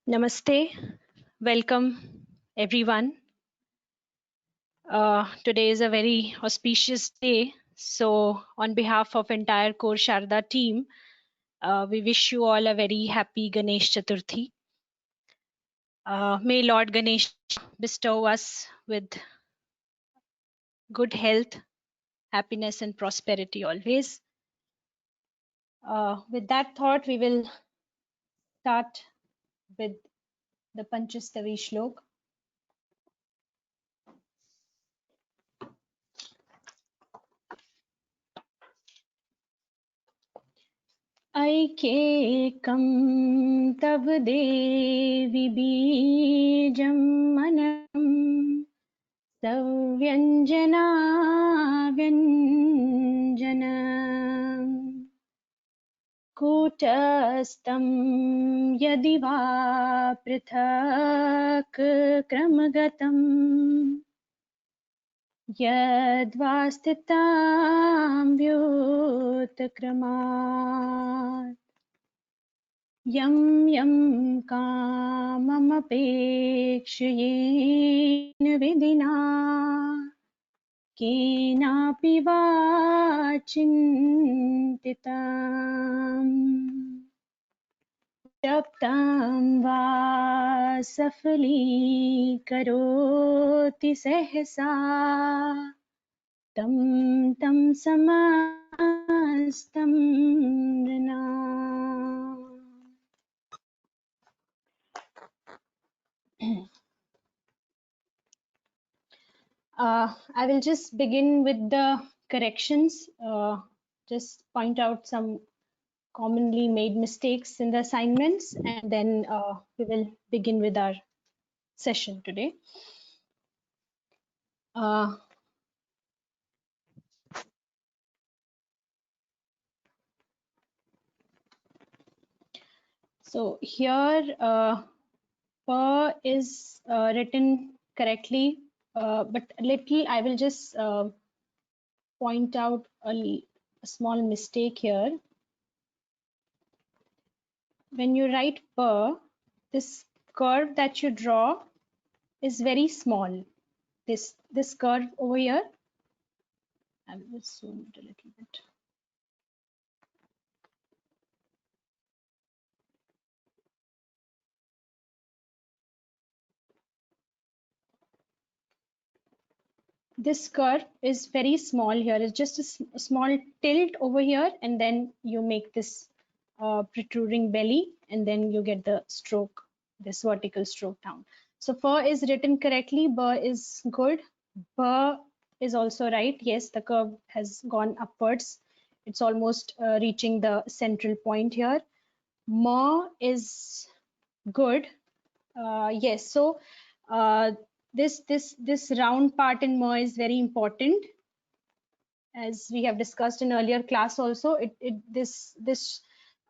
Namaste, welcome everyone. Today is a very auspicious day. So, on behalf of entire Core Sharda team, we wish you all a very happy Ganesh Chaturthi. May Lord Ganesh bestow us with good health, happiness, and prosperity always. With that thought, we will start with the Panchastavi Shlok. ऐकेकं तव देवि बीजं मनम् सव्यञ्जनाव्यञ्जन कूटस्थं यदि वा पृथक् क्रमगतम् यद्वा स्थितां व्युत्क्रमात् यं यं काममपेक्षयेन विधिना केनापि वा चिन्तितम् जप्तं वा सफलीकरोति सहसा तं तं समस्तं नृणाम्. I will just begin with the corrections. Just point out some commonly made mistakes in the assignments, and then we will begin with our session today. So here, pa is written correctly, but little I will just point out a small mistake here. When you write pa, this curve that you draw is very small. This curve over here, I will zoom it a little bit. This curve is very small here. It's just a small tilt over here, and then you make this protruding belly, and then you get the stroke, this vertical stroke down. So fa is written correctly, ba is good, ba is also right. Yes, the curve has gone upwards. It's almost reaching the central point here. Ma is good. Yes, so this round part in ma is very important, as we have discussed in earlier class also. This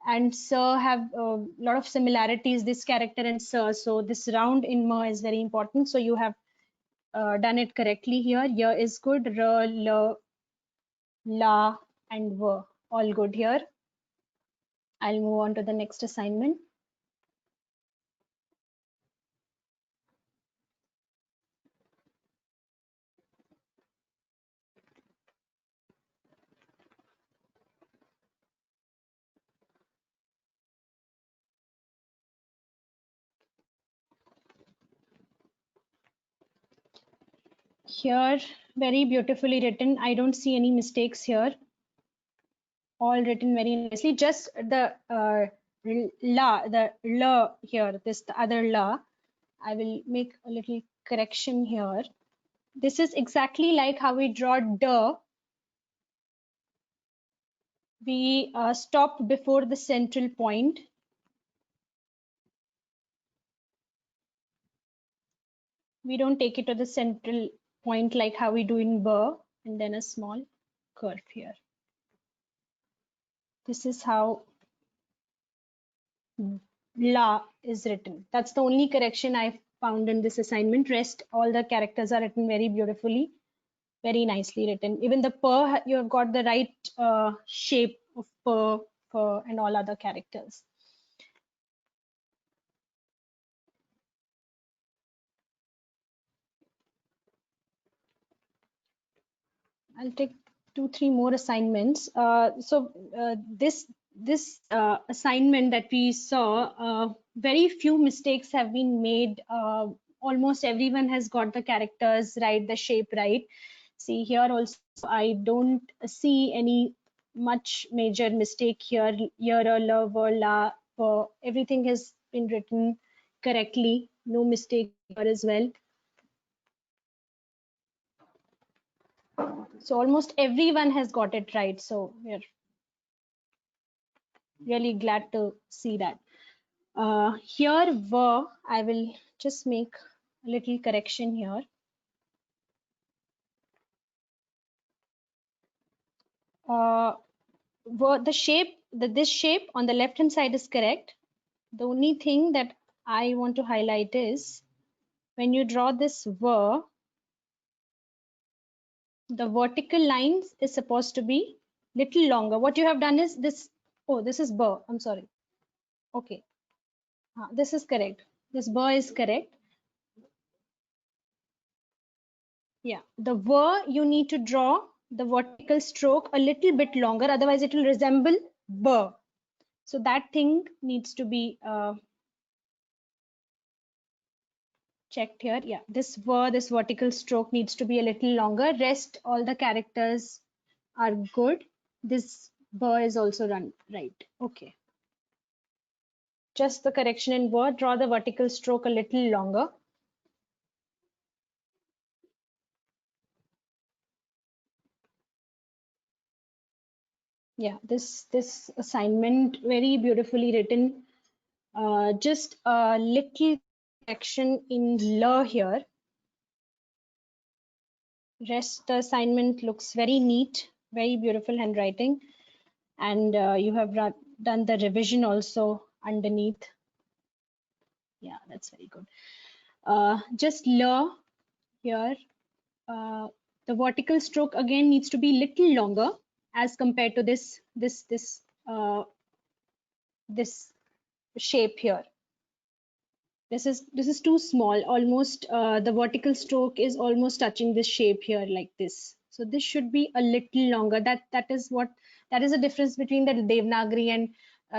and sir have a lot of similarities, this character and sir. So this round in ma is very important. So you have done it correctly here. Ya is good. Ra, la, la, and va all good here. I'll move on to the next assignment. Here, very beautifully written. I don't see any mistakes here. All written very nicely. Just the la, the la here, this the other la. I will make a little correction here. This is exactly like how we draw da. We stop before the central point. We don't take it to the central point like how we do in ba, and then a small curve here. This is how la is written. That's the only correction I found in this assignment. Rest, all the characters are written very beautifully, very nicely written. Even the per, you have got the right shape of per, and all other characters. I'll take 2, 3 more assignments. This assignment that we saw, very few mistakes have been made. Almost everyone has got the characters right, the shape right. See here also, I don't see any much major mistake here. Here or love or la, everything has been written correctly. No mistake here as well. So almost everyone has got it right. So we're really glad to see that. Here were, I will just make a little correction here. Were the shape, this shape on the left hand side is correct. The only thing that I want to highlight is when you draw this were, the vertical lines is supposed to be little longer. What you have done is this, oh, this is burr, I'm sorry. Okay, this is correct. This burr is correct. Yeah, the were, you need to draw the vertical stroke a little bit longer, otherwise it will resemble burr. So that thing needs to be checked here. Yeah, this were, this vertical stroke needs to be a little longer. Rest, all the characters are good. This burr is also run right. Okay. Just the correction in were, draw the vertical stroke a little longer. Yeah, this assignment very beautifully written. Just a little correction in la here. Rest the assignment looks very neat, very beautiful handwriting, and you have done the revision also underneath. Yeah, that's very good. Just la here. The vertical stroke again needs to be little longer as compared to this shape here. This is too small. Almost the vertical stroke is almost touching this shape here like this. So this should be a little longer. That is the difference between the Devanagari and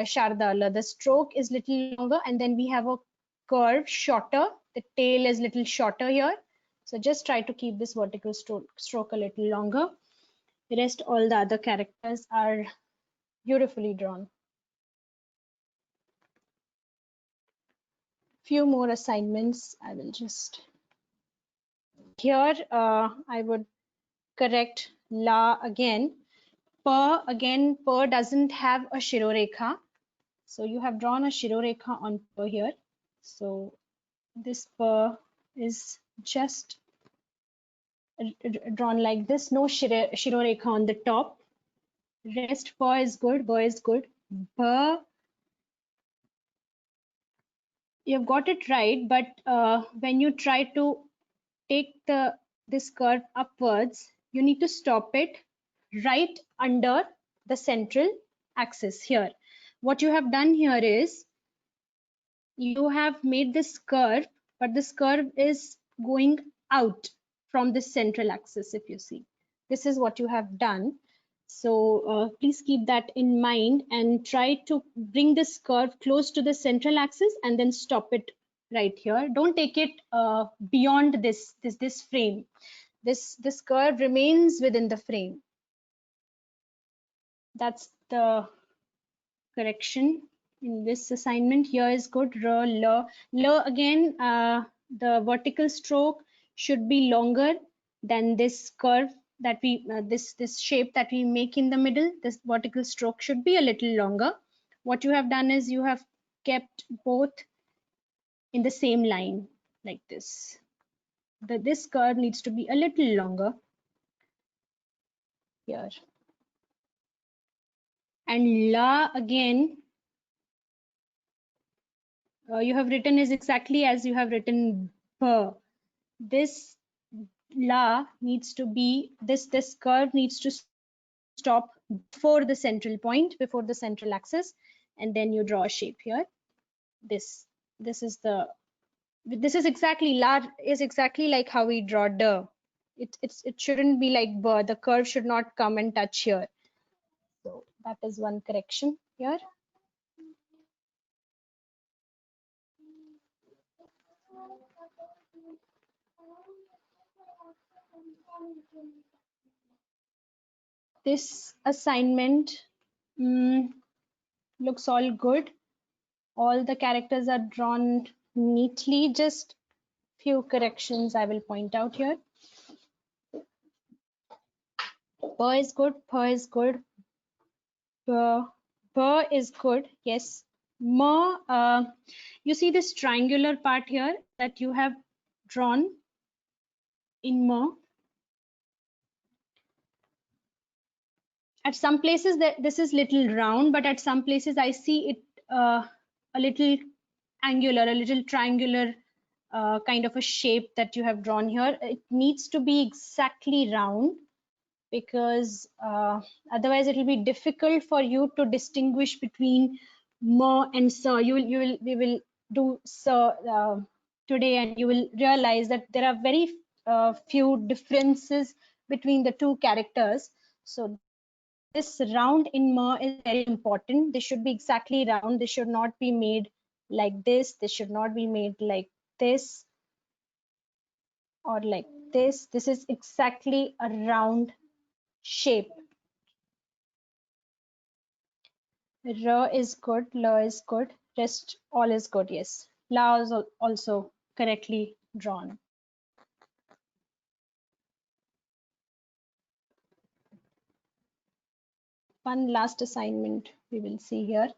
Shardala. The stroke is little longer, and then we have a curve shorter. The tail is little shorter here. So just try to keep this vertical stroke a little longer. The rest, all the other characters are beautifully drawn. Few more assignments. I will just here. I would correct la again. Per doesn't have a shirorekha. So you have drawn a shirorekha on per here. So this per is just drawn like this. No shirorekha on the top. Rest per is good. Per is good. Per, you've got it right, but when you try to take this curve upwards, you need to stop it right under the central axis here. What you have done here is you have made this curve, but this curve is going out from the central axis. If you see, this is what you have done. So please keep that in mind and try to bring this curve close to the central axis and then stop it right here. Don't take it beyond this frame. This curve remains within the frame. That's the correction in this assignment. Here is good. La again, the vertical stroke should be longer than this curve that we this shape that we make in the middle. This vertical stroke should be a little longer. What you have done is you have kept both in the same line like this. This curve needs to be a little longer here. And la again, you have written is exactly as you have written per. This la needs to be, this curve needs to stop before the central point, before the central axis, and then you draw a shape here. This is exactly, la is exactly like how we draw the. It shouldn't be like b. The curve should not come and touch here. So that is one correction here. This assignment looks all good. All the characters are drawn neatly. Just few corrections I will point out here. Per is good. Per is good. Per is good. Yes. Ma, you see this triangular part here that you have drawn in ma. At some places that this is little round, but at some places I see it a little angular, a little triangular kind of a shape that you have drawn here. It needs to be exactly round, because otherwise it will be difficult for you to distinguish between ma and sa. We will do sa today, and you will realize that there are very few differences between the two characters. So this round in ma is very important. They should be exactly round. They should not be made like this. They should not be made like this or like this. This is exactly a round shape. R is good, La is good, rest all is good, yes. La is also correctly drawn. One last assignment we will see here.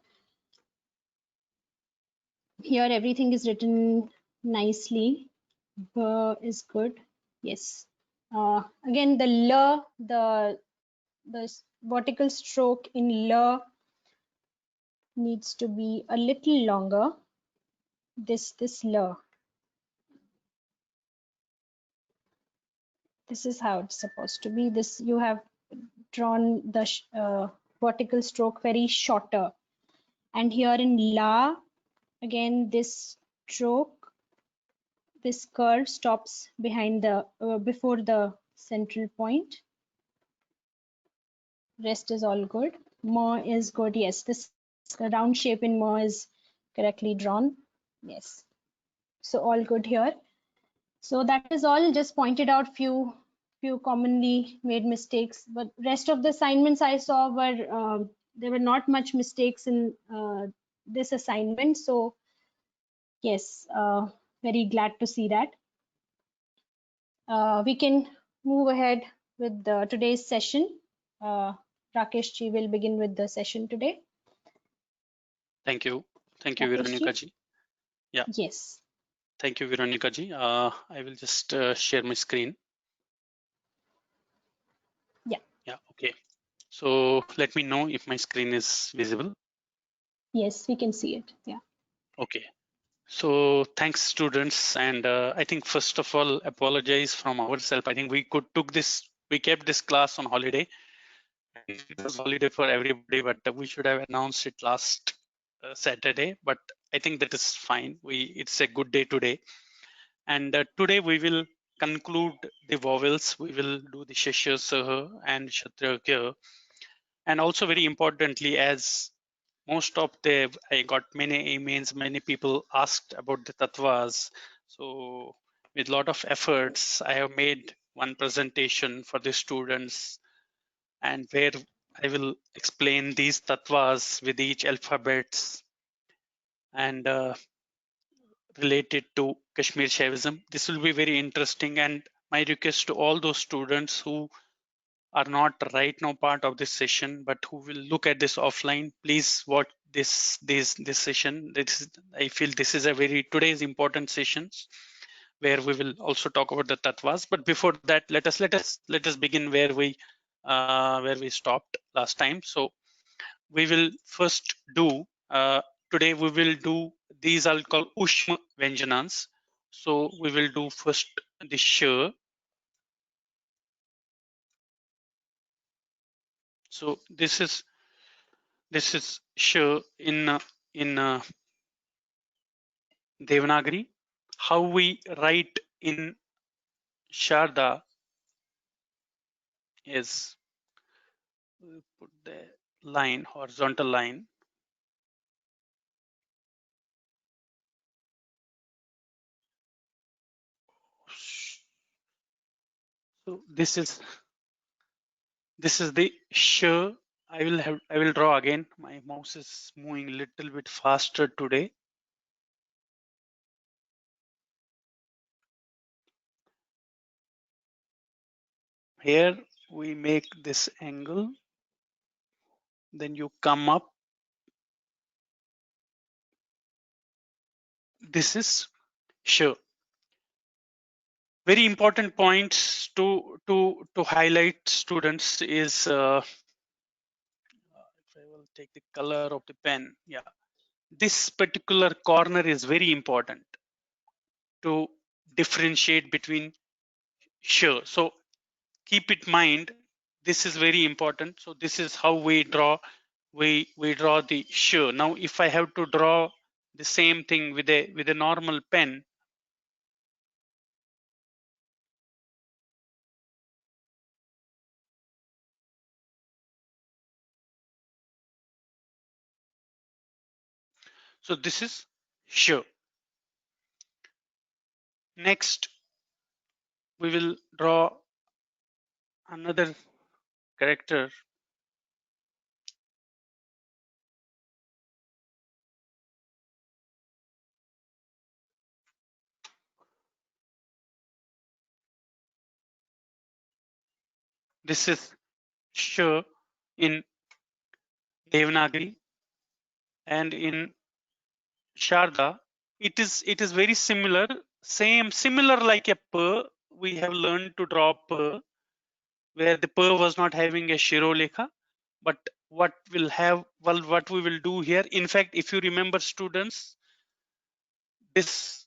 Here everything is written nicely. B is good, yes. Again, the La, the vertical stroke in La needs to be a little longer. This La. This is how it's supposed to be. This you have drawn the vertical stroke very shorter. And here in La, again this stroke, this curve stops behind the before the central point. Rest is all good. Ma is good. Yes, this round shape in Ma is correctly drawn. Yes. So all good here. So that is all. Just pointed out few commonly made mistakes, but rest of the assignments I saw were there were not much mistakes in this assignment. So yes, very glad to see that. We can move ahead with today's session. Rakesh ji will begin with the session today. Thank you, Rakesh Veronica ji. Yeah. Yes. Thank you, Veronica ji. I will just share my screen. Yeah. Yeah. Okay. So let me know if my screen is visible. Yes, we can see it. Yeah. Okay. So thanks, students, and I think first of all, apologize from ourselves. I think we kept this class on holiday. It was holiday for everybody, but we should have announced it last Saturday. But I think that is fine. It's a good day today, and today we will conclude the vowels. We will do the shasha, saha, and kshatriya, and also very importantly, as most of I got many emails, many people asked about the tattvas. So with a lot of efforts, I have made one presentation for the students, and where I will explain these tattvas with each alphabets and related to Kashmir Shaivism. This will be very interesting, and my request to all those students who are not right now part of this session, but who will look at this offline, please watch this session. I feel this is a very today's important sessions where we will also talk about the tattvas. But before that, let us begin where we stopped last time. So we will first do today we will do these are called ushma vyanjanans. So we will do first the sh. So this is sh in Devanagari. How we write in Sharda is we put the line, horizontal line. So this is the shear. I will draw again. My mouse is moving a little bit faster today. Here we make this angle, then you come up. This is shear. Very important points to highlight, students, is if I will take the color of the pen. Yeah, this particular corner is very important to differentiate between shear. So keep it mind, this is very important. So this is how we draw, we draw the shear. Now if I have to draw the same thing with a normal pen, so this is shear. Next we will draw another character. This is shear in Devanagari, and in Sharda it is very similar, similar like a per. We have learned to draw per, where the per was not having a Shirolekha, but what we will do here, in fact, if you remember, students, this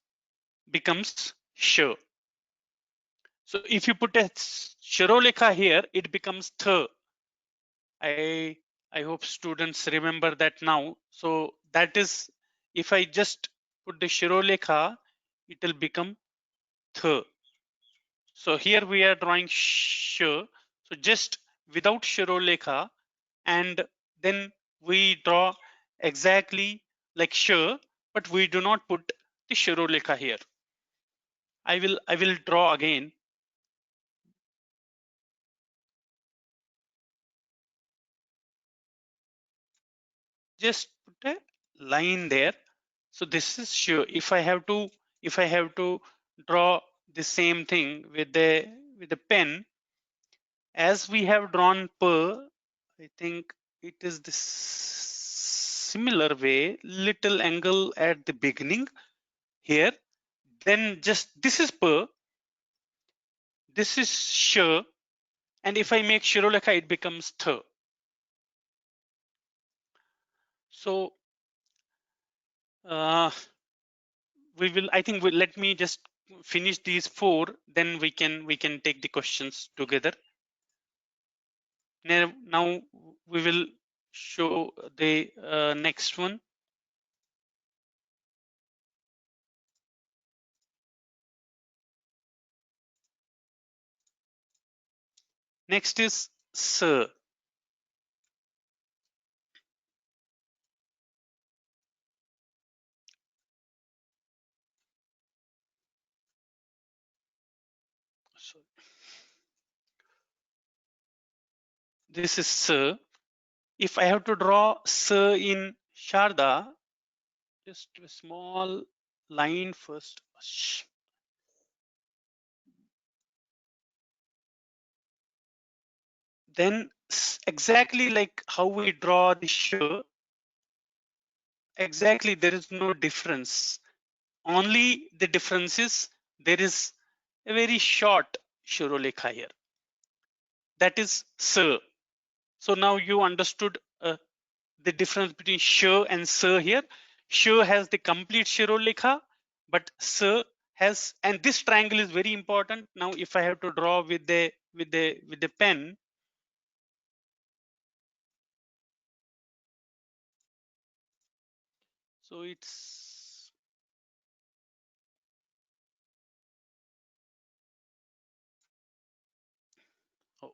becomes Shir. So if you put a Shirolekha here, it becomes Th. I hope students remember that now. So that is, if I just put the Shirolekha, it will become Th. So here we are drawing Sh. So just without Shirolekha, and then we draw exactly like Sh, but we do not put the Shirolekha here. I will draw again. Just put a line there. So this is Sh. If I have to draw the same thing with the pen, as we have drawn per, I think it is this similar way, little angle at the beginning here. Then just this is per, this is sh, and if I make Shirolekha, it becomes th. So I think let me just finish these four, then we can take the questions together. Now we will show the next one. Next is sir. So this is sir. If I have to draw sir in Sharda, just a small line first. Then exactly like how we draw the sh, exactly there is no difference. Only the difference is there is a very short Shirolekha here. That is sir. So now you understood the difference between sh and sir here. Sh has the complete Shirolekha, but sir has, and this triangle is very important. Now if I have to draw with the pen, so it's oh,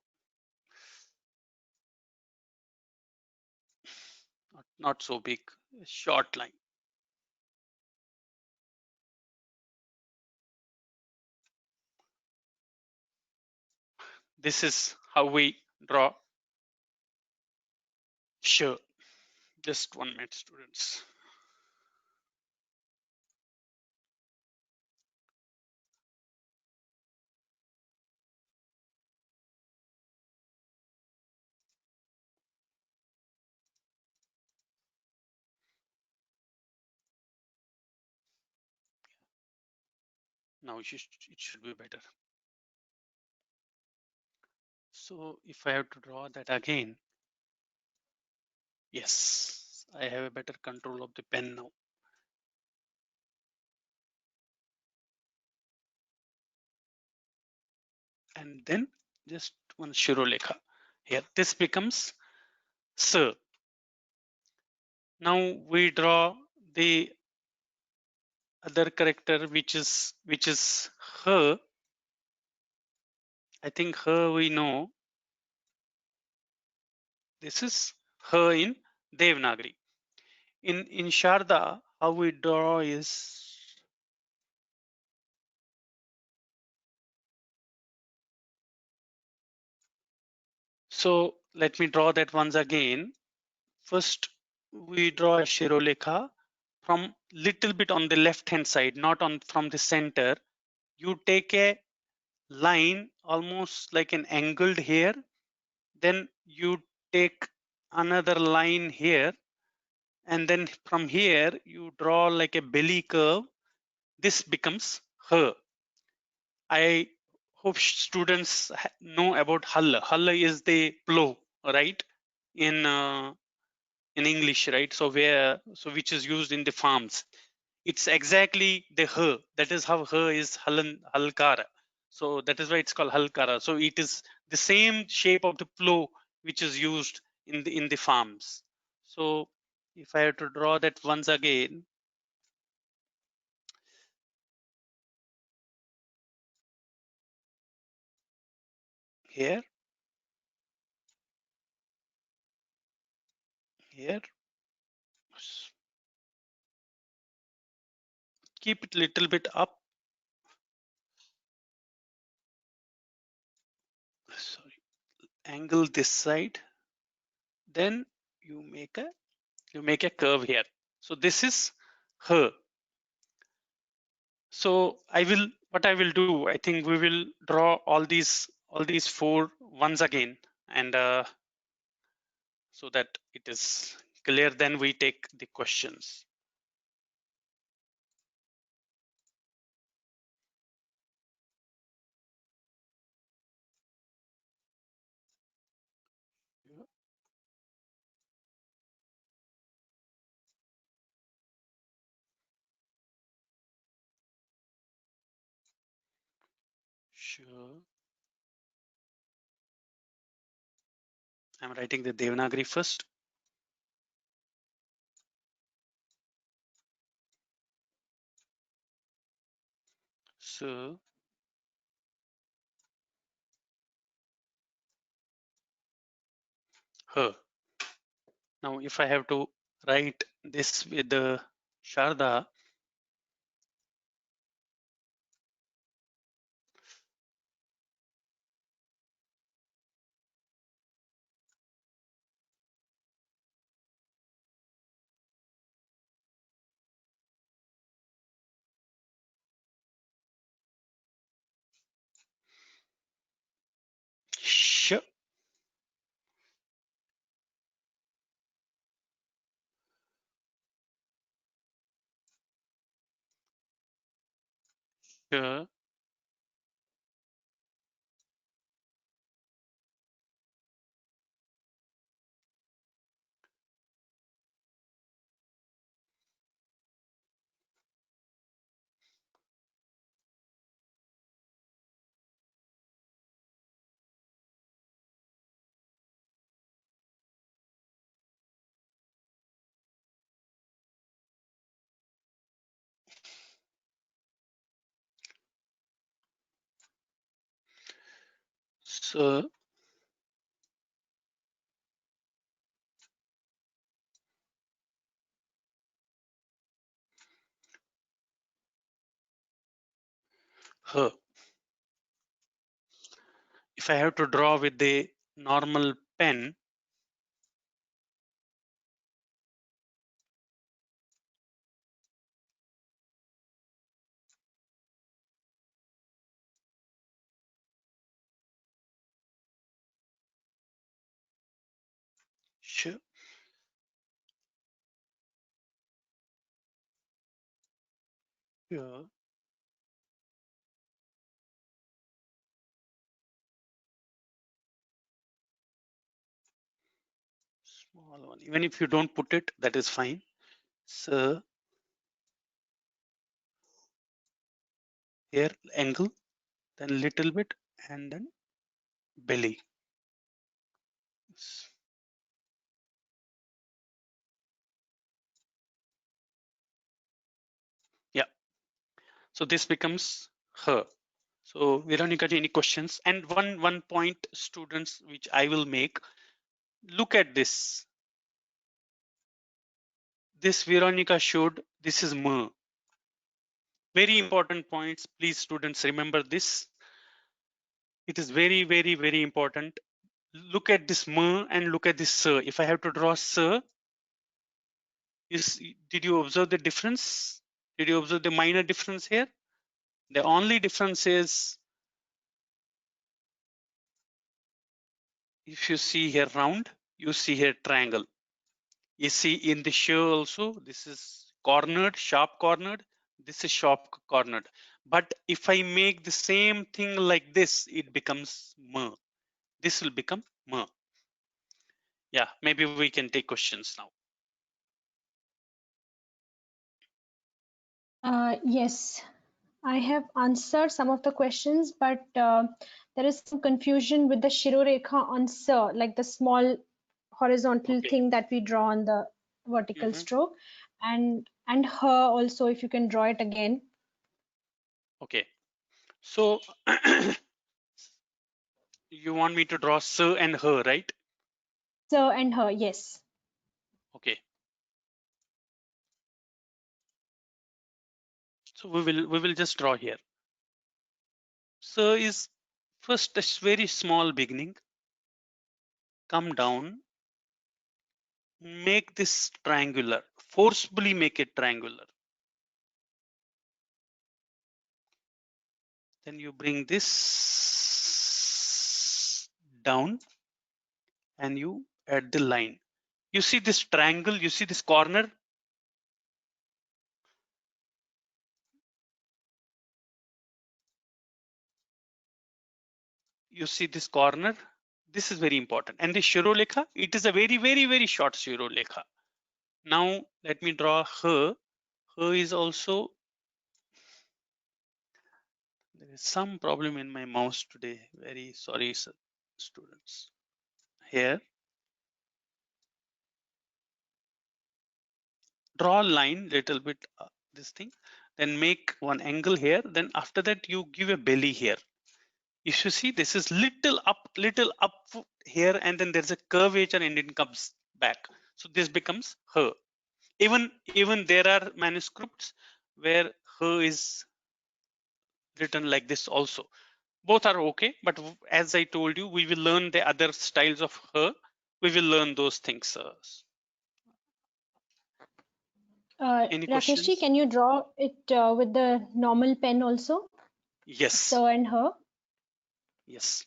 not so big, short line. This is how we draw. Sure, just 1 minute, students. Now it should be better. So if I have to draw that again, yes, I have a better control of the pen now. And then just one Shirolekha here. This becomes Sir. Now we draw the other character, which is her. I think her we know. This is her in Devanagari. In Sharda, how we draw is so. Let me draw that once again. First, we draw a Shirolekha from little bit on the left hand side, not on from the center. You take a line almost like an angled here, then you take another line here, and then from here you draw like a belly curve. This becomes her. I hope students know about halla. Halla is the plow, right? In English, right? So which is used in the farms. It's exactly the her. That is how her is halkara. So that is why it's called halkara. So it is the same shape of the plow which is used in the farms. So if I have to draw that once again, here, here, keep it little bit up. Sorry, angle this side. Then you make a curve here. So this is her. So what I will do, I think we will draw all these four once again, and so that it is clear, then we take the questions. Sure. I'm writing the Devanagari first. So her. Now if I have to write this with the Sharda, sure. Sure. So H. If I have to draw with the normal pen, sh, here, small one. Even if you don't put it, that is fine. So here angle, then little bit, and then belly. Yeah. So this becomes her. So Veronica, any questions? And one point, students, which I will make. Look at this. This Veronica showed. This is M. Very important points. Please, students, remember this. It is very, very, very important. Look at this M and look at this Sir. If I have to draw Sir, did you observe the difference? Did you observe the minor difference here? The only difference is, if you see here round, you see here triangle. You see in the show also, this is cornered, sharp cornered. This is sharp cornered. But if I make the same thing like this, it becomes M. This will become M. Yeah, maybe we can take questions now. Yes, I have answered some of the questions, but there is some confusion with the Shirorekha on Sir, like the small horizontal Okay. thing that we draw on the vertical Mhm. stroke, and her also, if you can draw it again. Okay. So you want me to draw Sir and her, right? Sir and her, yes. Okay. So we will just draw here. Sir is first a very small beginning. Come down. Make this triangular. Forcibly make it triangular. Then you bring this down and you add the line. You see this triangle, you see this corner. You see this corner. This is very important. And the Shirolekha, it is a very, very, very short Shirolekha. Now let me draw her. Her is also, there is some problem in my mouse today. Very sorry, students. Here, draw a line little bit, this thing, then make one angle here. Then after that, you give a belly here. If you see, this is little up here, and then there's a curvature and it comes back. So this becomes her. Even there are manuscripts where her is written like this also. Both are okay, but as I told you, we will learn the other styles of her. We will learn those things. Any Rakeshji, questions? can you draw it with the normal pen also? Yes. Sir and her. Yes.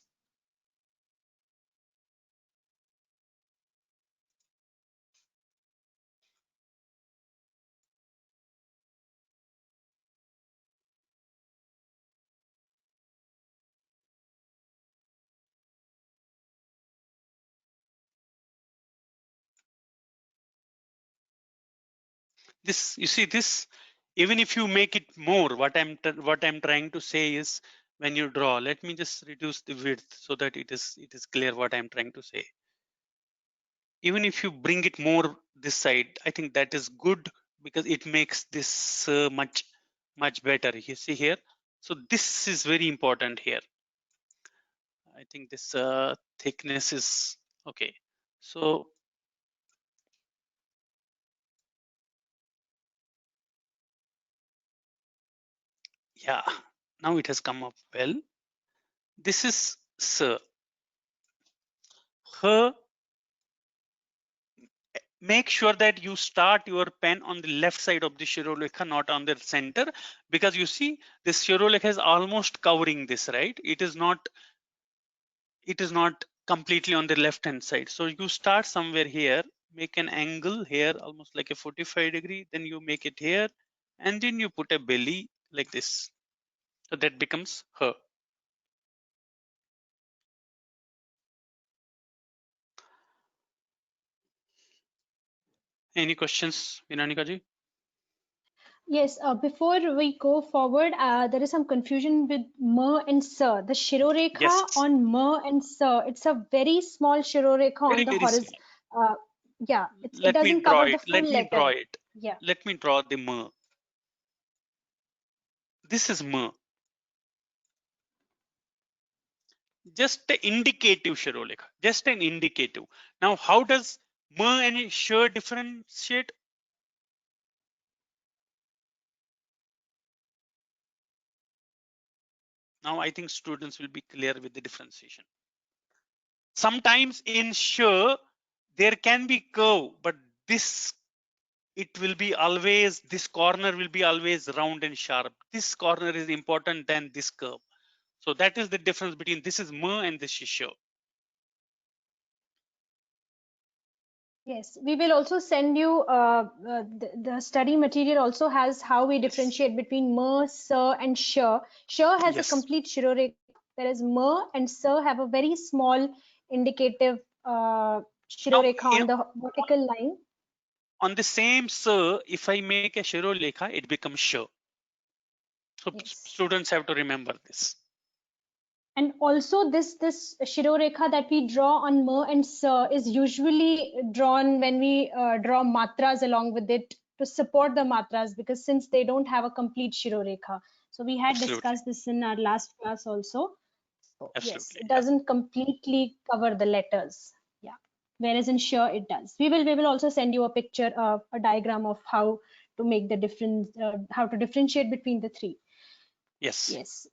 This, you see this, even if you make it more, what I'm trying to say is, when you draw, let me just reduce the width so that it is clear what I'm trying to say. Even if you bring it more this side, I think that is good, because it makes this much better. You see here, so this is very important here. I think this thickness is okay. So yeah, Now it has come up well. This is sir. Her. Make sure that you start your pen on the left side of the Shirolekha, not on the center, because you see this Shirolekha is almost covering this, right? It is not completely on the left hand side. So you start somewhere here, make an angle here, almost like a 45-degree, then you make it here, and then you put a belly like this. So that becomes her. Any questions, Vinanika ji? Yes, before we go forward, there is some confusion with mer and sir. The Shirorekha Yes, on mer and sir, it's a very small Shirorekha on very, the very horizon. small. Yeah, it Let me doesn't draw cover the it. full Let me draw letter. it. Yeah. Let me draw the mer. This is mer. Just an indicative Shirolekha, just an indicative. Now, how does mer and shir differentiate? Now, I think students will be clear with the differentiation. Sometimes in shir, there can be curve, but this, it will be always, this corner will be always round and sharp. This corner is important than this curve. So that is the difference between this is mer and this is shir. Yes, we will also send you the study material also has how we Yes. differentiate between mer, sir, and shir. Shir has a Yes. complete Shirorekha, whereas mer and sir have a very small indicative Now, Shirorekha on the vertical line. on the same sir, if I make a Shirolekha, it becomes shir. So Yes. students have to remember this. And also this Shirorekha that we draw on mer and sir is usually drawn when we draw matras along with it to support the matras, because since they don't have a complete Shirorekha. So we had Absolutely. discussed this in our last class also. So yes, Absolutely. it Yeah. doesn't completely cover the letters. Yeah. Whereas in shir it does. We will also send you a picture, a diagram of how to make the difference, how to differentiate between the three. Yes. Yes.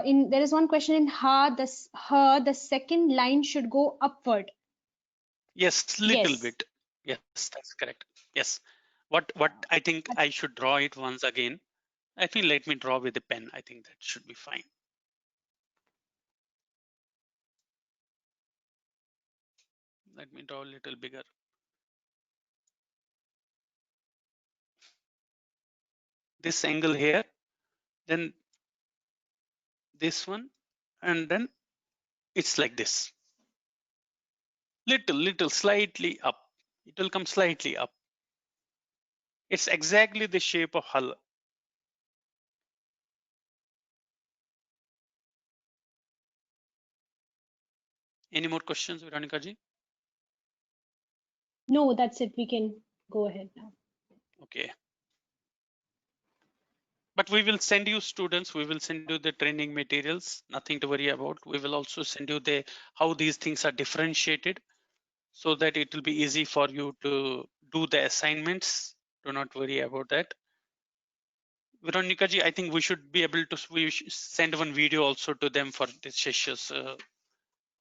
In there is one question in her, the second line should go upward. Yes. Little Yes. bit. Yes, that's correct. Yes. What I think I should draw it once again. I think let me draw with the pen. I think that should be fine. Let me draw a little bigger. This angle here, then this one, and then it's like this. Little, slightly up. It will come slightly up. It's exactly the shape of hull. Any more questions, Veronica ji? No, that's it. We can go ahead now. Okay. But we will send you students, we will send you the training materials, nothing to worry about. We will also send you the how these things are differentiated so that it will be easy for you to do the assignments. Do not worry about that. Veronica ji, I think we should be able to send one video also to them for the sessions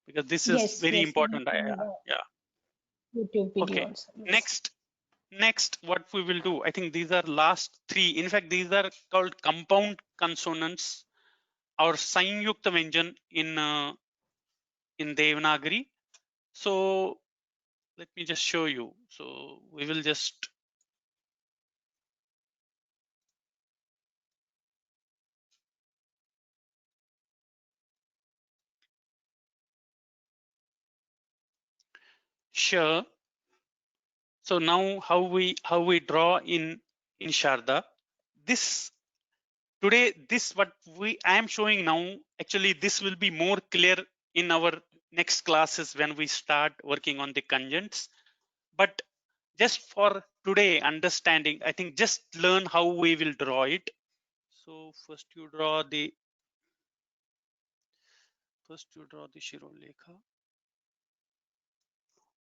because this is Yes, very yes, we will important. send the Yeah. YouTube video Okay. also. Yes. Next, what we will do, I think these are last three. In fact, these are called compound consonants or Sanyukta Vyanjan in Devanagari. So let me just show you. So we will just share. So now how we draw in Sharda. This today this what we I am showing now. Actually, this will be more clear in our next classes when we start working on the conjuncts. But just for today understanding, I think just learn how we will draw it. So first you draw the Shirolekha.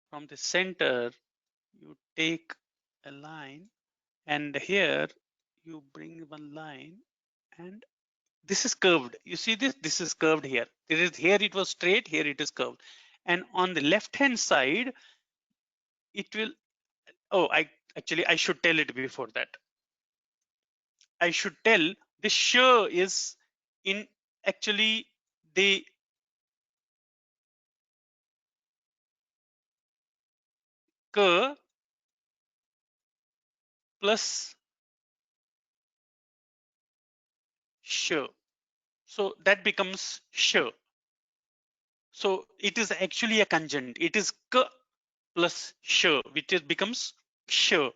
From the center, you take a line, and here you bring one line, and this is curved. You see this? This is curved here. Here it was straight, here it is curved. And on the left hand side, it will, oh, I should tell it before that. I should tell the shear is in actually the curve plus shear. So that becomes shear. So it is actually a conjunct. It is k plus shear, which is becomes shear.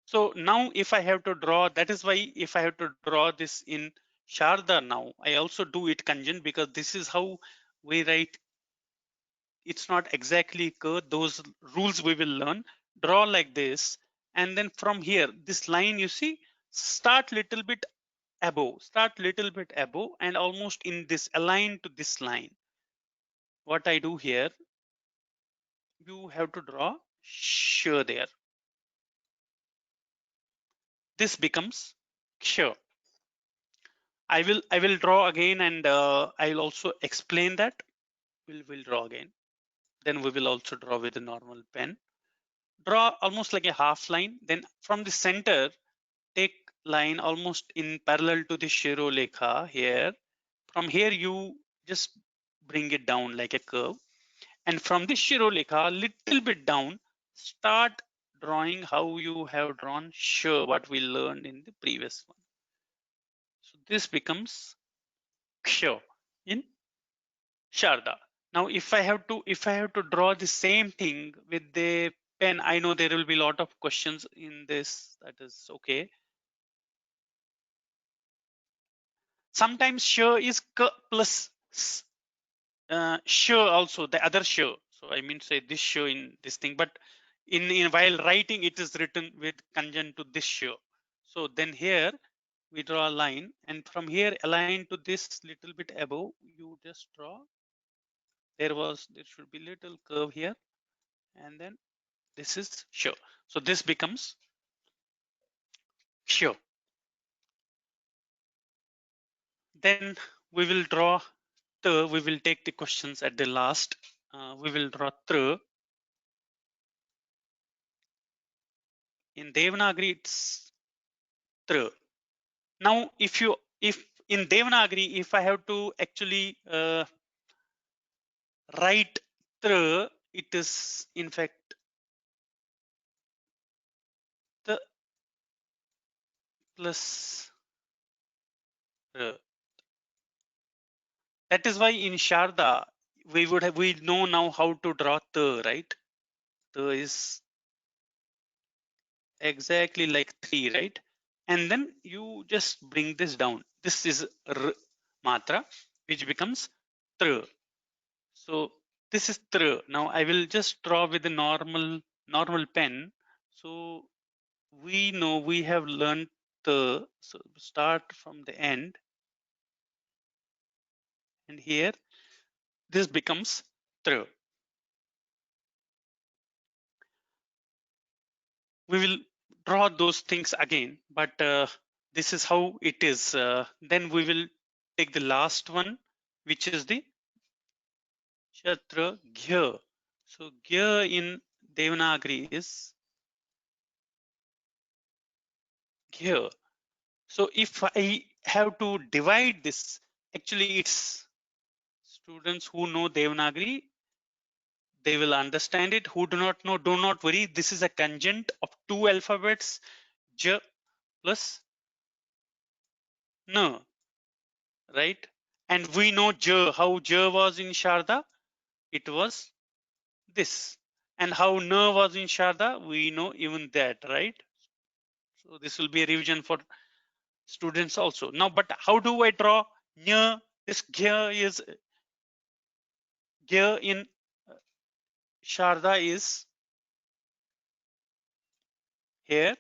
So now if I have to draw, that is why if I have to draw this in Sharda now, I also do it conjunct because this is how we write. It's not exactly curve. Those rules we will learn. Draw like this, and then from here, this line you see, start little bit above, and almost in this align to this line. What I do here, you have to draw shear there. This becomes shear. I will draw again, and I'll also explain that. We'll draw again. Then we will also draw with a normal pen. Draw almost like a half line. Then from the center, take line almost in parallel to the Shirolekha here. From here, you just bring it down like a curve. And from the Shirolekha, little bit down, start drawing how you have drawn shear, what we learned in the previous one. So this becomes shear in Sharda. Now, if I have to draw the same thing with the pen, I know there will be a lot of questions in this. That is okay. Sometimes shear is plus shear also, the other shear. So I mean say this shear in this thing, but in while writing it is written with conjunct to this shear. So then here we draw a line, and from here align to this little bit above, you just draw. There should be little curve here, and then this is shear. So this becomes shear. Then we will draw we will take the questions at the last. We will draw in Devanagari. It's now if in Devanagari, if I have to actually write it is in fact the plus that is why in Sharda we know now how to draw right? Is exactly like 3, right? And then you just bring this down. This is r matra, which becomes tr. So this is tr. Now I will just draw with a normal pen. So we know we have learned the, so start from the end, and here this becomes tr. We will draw those things again, but this is how it is. Then we will take the last one, which is the Shatra Gya. So Gya in Devanagari is Gya. So if I have to divide this, actually it's students who know Devanagari, they will understand it. Who do not know, do not worry. This is a conjunct of two alphabets, J plus N, right? And we know J, how J was in Sharda, it was this. And how N was in Sharda, we know even that, right? So this will be a revision for students also. Now, but how do I draw Nya? This Gya is Gya in Sharda is here.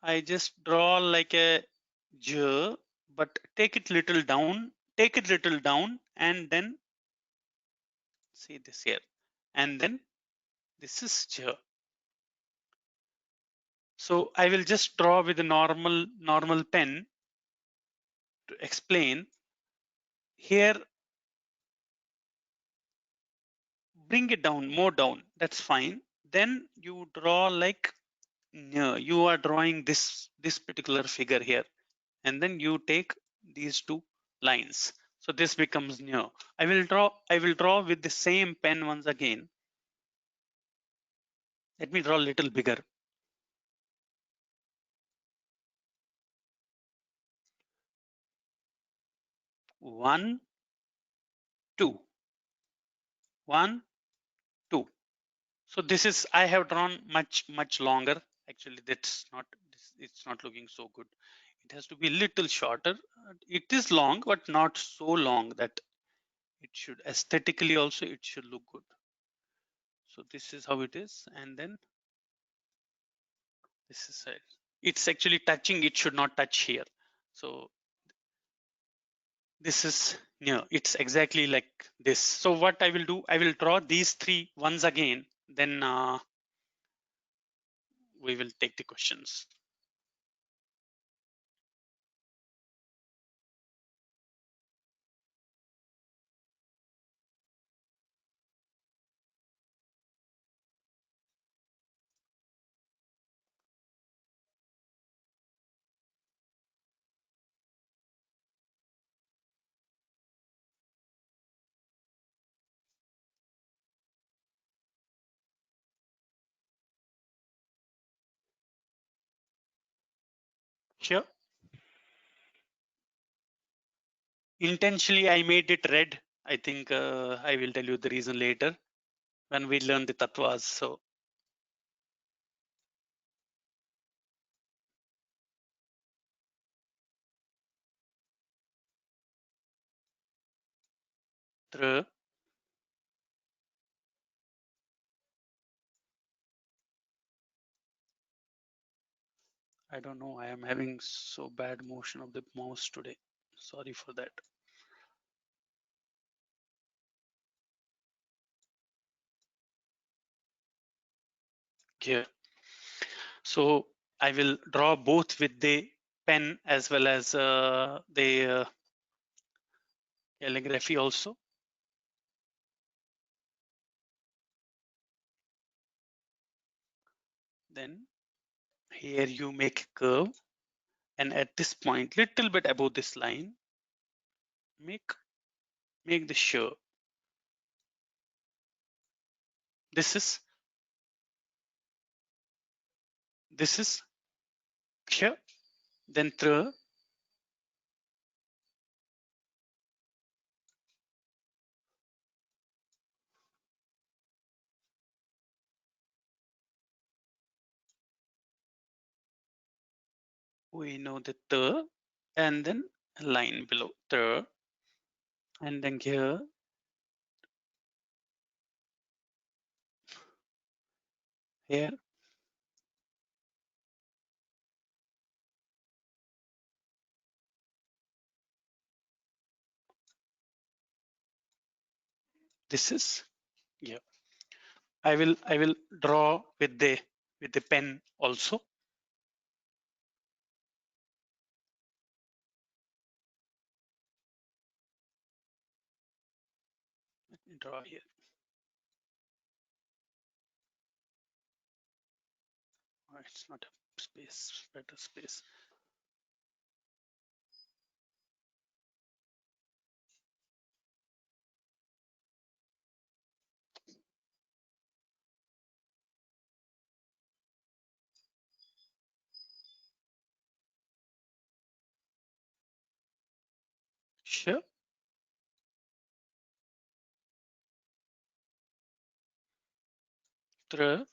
I just draw like a J, but take it little down, and then see this here. And then this is J. So I will just draw with a normal pen. to explain here, bring it down, more down, that's fine. Then you draw like you are drawing this particular figure here, and then you take these two lines. So this becomes near. I will draw with the same pen once again. Let me draw a little bigger. 1, 2, 1, 2. So this is, I have drawn much longer. Actually, that's not, it's not looking so good. It has to be a little shorter. It is long, but not so long that it should aesthetically also it should look good. So this is how it is, and then this is it. It's actually touching, it should not touch here. So this is near, it's exactly like this. So what I will do, I will draw these three once again, then we will take the questions. Sure. Intentionally, I made it red. I think I will tell you the reason later when we learn the tattvas. So the I don't know. I am having so bad motion of the mouse today. Sorry for that. Here. So I will draw both with the pen as well as the calligraphy also. Then here you make a curve, and at this point, little bit above this line, make the shear. This is shear. Then through we know the and then a line below the, and then here this is, yeah. I will draw with the pen also. Let me draw here. Oh, it's not a space, better space. Sure. Through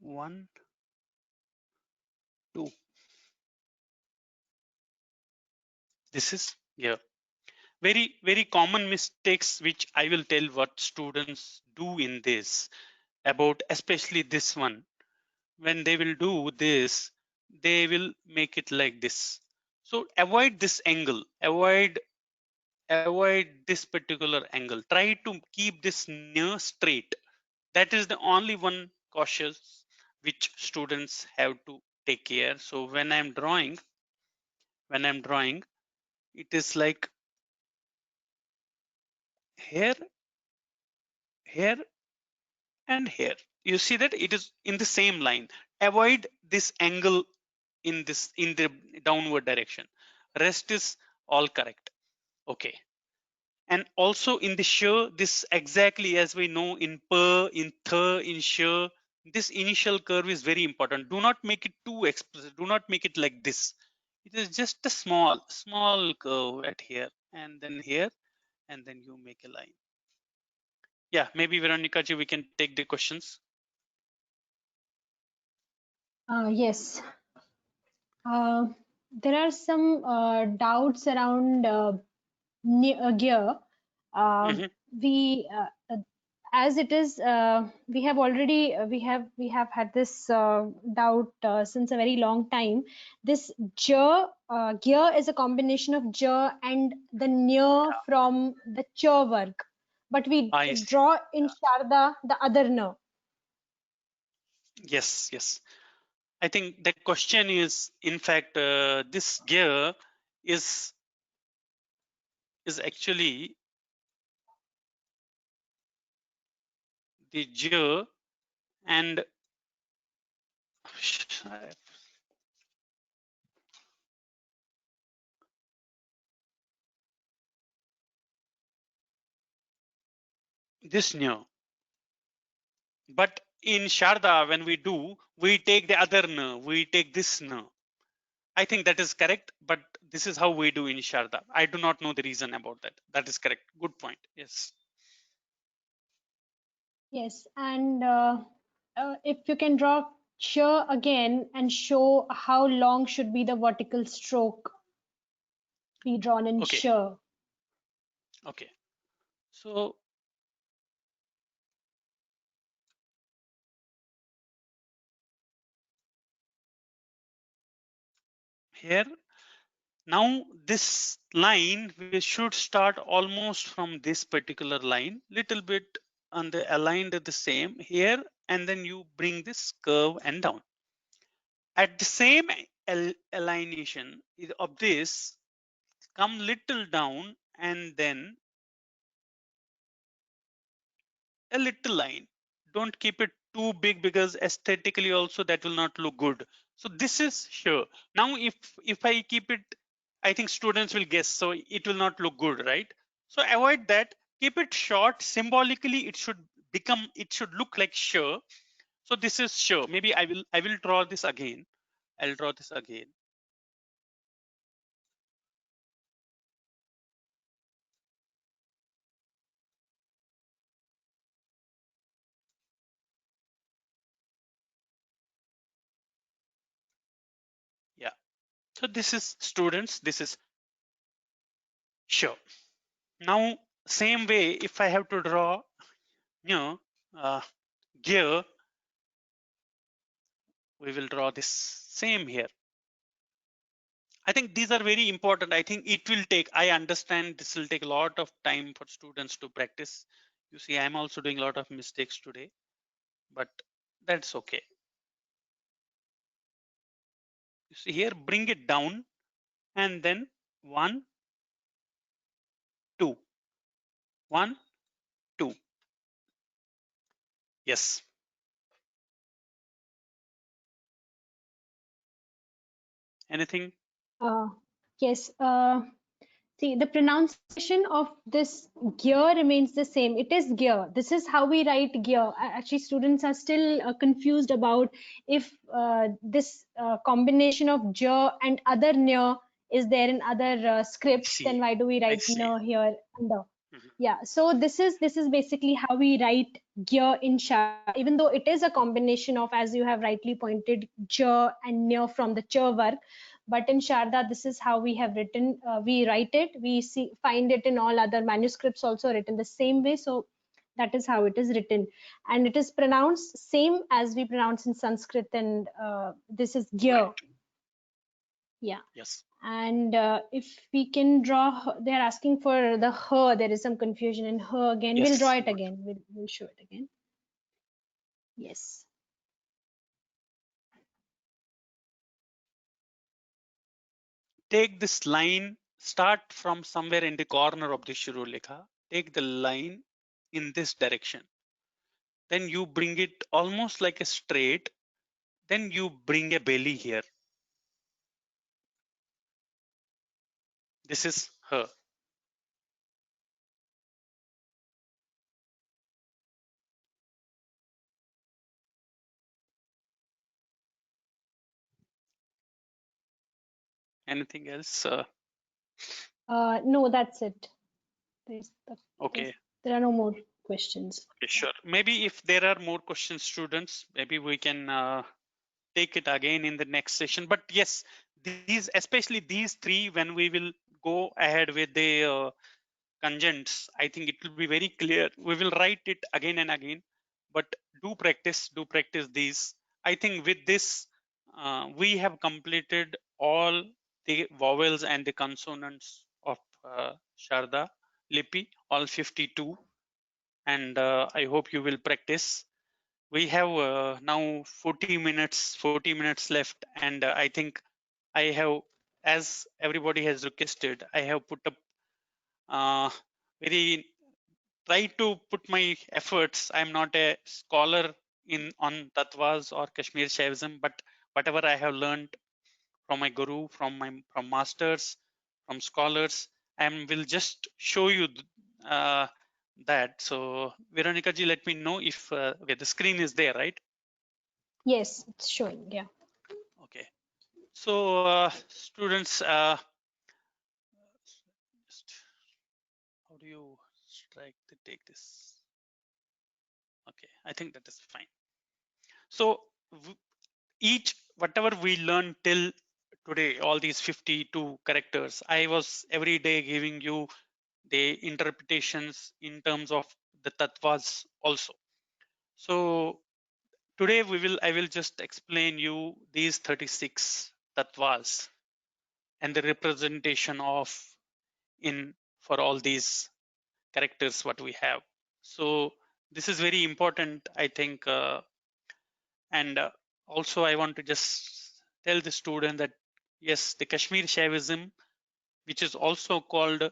1, 2. This is, yeah. Very common mistakes which I will tell what students do in this, about especially this one. When they will do this, they will make it like this. So avoid this angle, avoid this particular angle. Try to keep this near straight. That is the only one cautious which students have to take care. So when I'm drawing, it is like here, here, and here. You see that it is in the same line. Avoid this angle in the downward direction. Rest is all correct. Okay. And also in the shear, this exactly as we know in per, in thir, in shear, this initial curve is very important. Do not make it too explicit. Do not make it like this. It is just a small curve at here and then here, and then you make a line. Yeah, maybe Veronica ji, we can take the questions. Yes. There are some doubts around gear. Mhm. We as it is, we have already we have had this doubt since a very long time. This gear is a combination of j and the near from the ch work, but we I see. draw in Sharda the other n. Yes, yes. I think the question is, in fact, this gear is actually the gear and this new. But in Sharda, when we do, we take the other n, we take this n. I think that is correct, but this is how we do in Sharda. I do not know the reason about that. That is correct. Good point. Yes. Yes, and if you can draw ch again and show how long should be the vertical stroke be drawn in Okay. ch. Okay. So here, now this line, we should start almost from this particular line, little bit on the aligned the same here, and then you bring this curve and down. At the same alignation of this, come little down and then a little line. Don't keep it too big because aesthetically also that will not look good. So this is sure. Now if I keep it, I think students will guess, so it will not look good, right? So avoid that. Keep it short. Symbolically, it should look like sure. So this is sure. Maybe I will draw this again. I'll draw this again. Yeah. So this is students. This is sure. Now same way, if I have to draw, you know, gear, we will draw this same here. I think these are very important. I think it will take, I understand this will take a lot of time for students to practice. You see, I'm also doing a lot of mistakes today, but that's okay. You see here, bring it down and then 1, 2, 1, 2. Yes. Anything? Yes. See, the pronunciation of this gear remains the same. It is gear. This is how we write gear. Actually, students are still confused about if this combination of j and other near is there in other scripts. Then See, why do we I write see. near here under? Mhm. Yeah. So this is basically how we write gear in Sha. Even though it is a combination of, as you have rightly pointed, j and near from the ch work, but in Sharda, this is how we have written, we write it. We find it in all other manuscripts also written the same way. So that is how it is written. And it is pronounced same as we pronounce in Sanskrit. And this is Right. gear. Yeah. Yes. And if we can draw, they're asking for the her. There is some confusion in her again. We'll draw Yes. it again. We'll show it again. Yes. Take this line, start from somewhere in the corner of the Shirulekha. Take the line in this direction. Then you bring it almost like a straight. Then you bring a belly here. This is her. Anything else? No, that's it. There's, Okay. there are no more questions. Okay, sure. Maybe if there are more questions, students, maybe we can take it again in the next session. But yes, these, especially these three, when we will go ahead with the conjuncts, I think it will be very clear. We will write it again and again, but do practice these. I think with this, we have completed all the vowels and the consonants of Sharda Lipi, all 52. And I hope you will practice. We have now 40 minutes left, and I think I have, as everybody has requested, I have put up very try to put my efforts. I'm not a scholar in on tattvas or Kashmir Shaivism, but whatever I have learned from my guru, from masters, from scholars, I will just show you uh, that. So Veronica ji, let me know if okay, the screen is there, right? Yes, it's showing. Yeah. Okay. So students, just how do you take this? Okay, I think that is fine. So each whatever we learned till today, all these 52 characters, I was every day giving you the interpretations in terms of the tattvas also. So today I will just explain you these 36 tattvas and the representation of in for all these characters what we have. So this is very important, I think, and also I want to just tell the student that yes, the Kashmir Shaivism, which is also called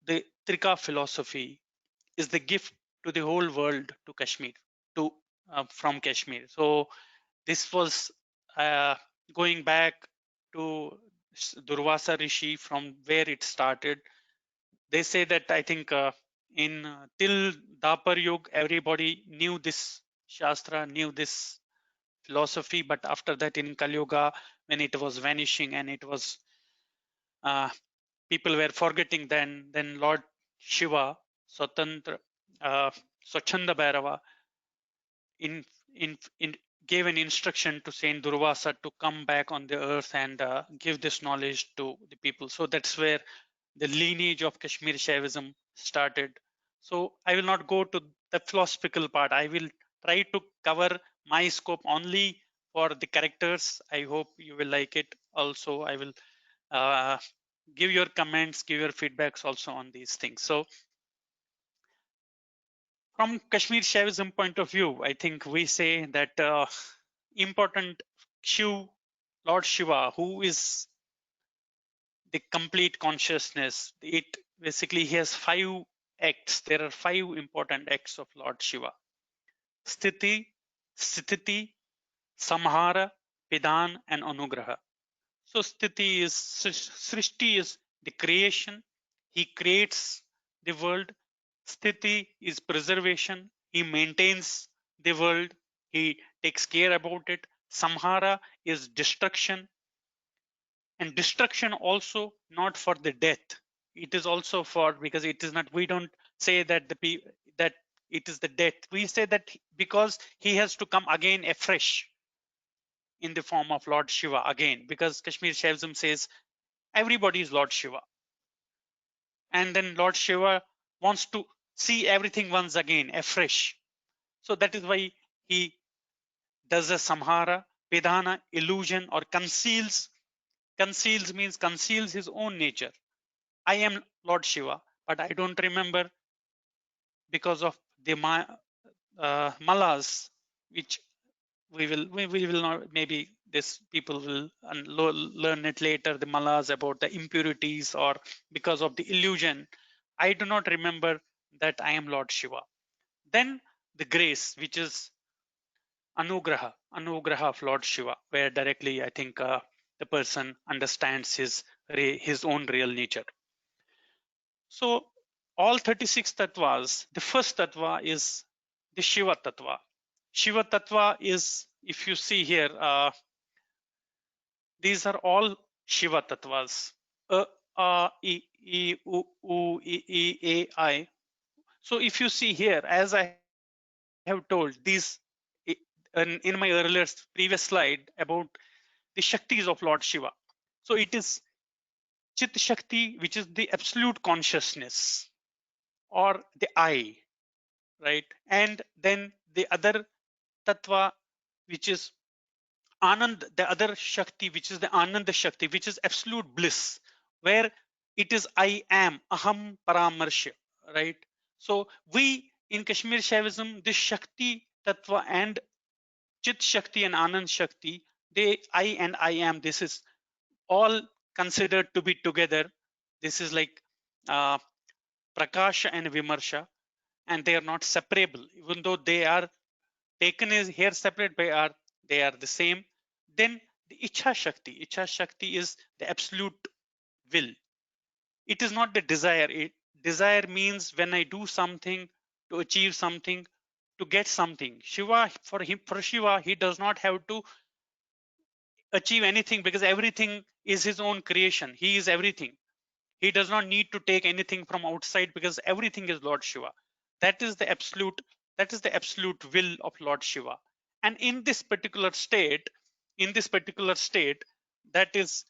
the Trika philosophy, is the gift to the whole world, to Kashmir, to from Kashmir. So this was going back to Durvasa Rishi, from where it started. They say that I think in till Dapar Yug, everybody knew this Shastra, knew this philosophy, but after that in Kali Yuga, when it was vanishing and it was people were forgetting, then Lord Shiva, Swatantra, Swachanda Bhairava, in, in gave an instruction to Saint Durvasa to come back on the earth and give this knowledge to the people. So that's where the lineage of Kashmir Shaivism started. So I will not go to the philosophical part. I will try to cover my scope only for the characters. I hope you will like it. Also, I will give your comments, give your feedbacks also on these things. So from Kashmir Shaivism point of view, I think we say that important Shiv, Lord Shiva, who is the complete consciousness. It basically he has 5 acts. There are 5 important acts of Lord Shiva: Sthiti, Sthiti, Samhara, Pidhan, and Anugraha. So Sthiti is Srishti is the creation. He creates the world. Sthiti is preservation. He maintains the world. He takes care about it. Samhara is destruction, and destruction also not for the death. It is also for, because it is not, we don't say that that it is the death. We say that because he has to come again afresh in the form of Lord Shiva again, because Kashmir Shaivism says everybody is Lord Shiva, and then Lord Shiva wants to see everything once again afresh. So that is why he does a samhara, pidhana, illusion, or conceals Conceals means conceals his own nature. I am Lord Shiva, but I don't remember because of the malas, which we will not, maybe this people will learn it later, the malas about the impurities, or because of the illusion. I do not remember that I am Lord Shiva. Then the grace, which is anugraha of Lord Shiva, where directly I think the person understands his own real nature. So all 36 tattvas, the first tattva is the Shiva tattva. Shiva tattva is, if you see here, these are all Shiva tattvas. A, I, U, E, A, I. So if you see here, as I have told, these in my earlier previous slide about the Shaktis of Lord Shiva. So it is Chit Shakti, which is the absolute consciousness, or the I, right? And then the other tattva, which is Anand, the other Shakti, which is the Ananda Shakti, which is absolute bliss, where it is I am, Aham Paramarsha, right? So we in Kashmir Shaivism, this Shakti tattva and Chit Shakti and Anand Shakti, they I and I am, this is all considered to be together. This is like Prakasha and Vimarsha, and they are not separable, even though they are taken as here separate they are the same. Then the Ichha Shakti is the absolute will. It is not the desire. Desire means when I do something to achieve something, to get something. Shiva, for Shiva, he does not have to achieve anything because everything is his own creation. He is everything. He does not need to take anything from outside because everything is Lord Shiva. That is the absolute will of Lord Shiva. And in this particular state, that is,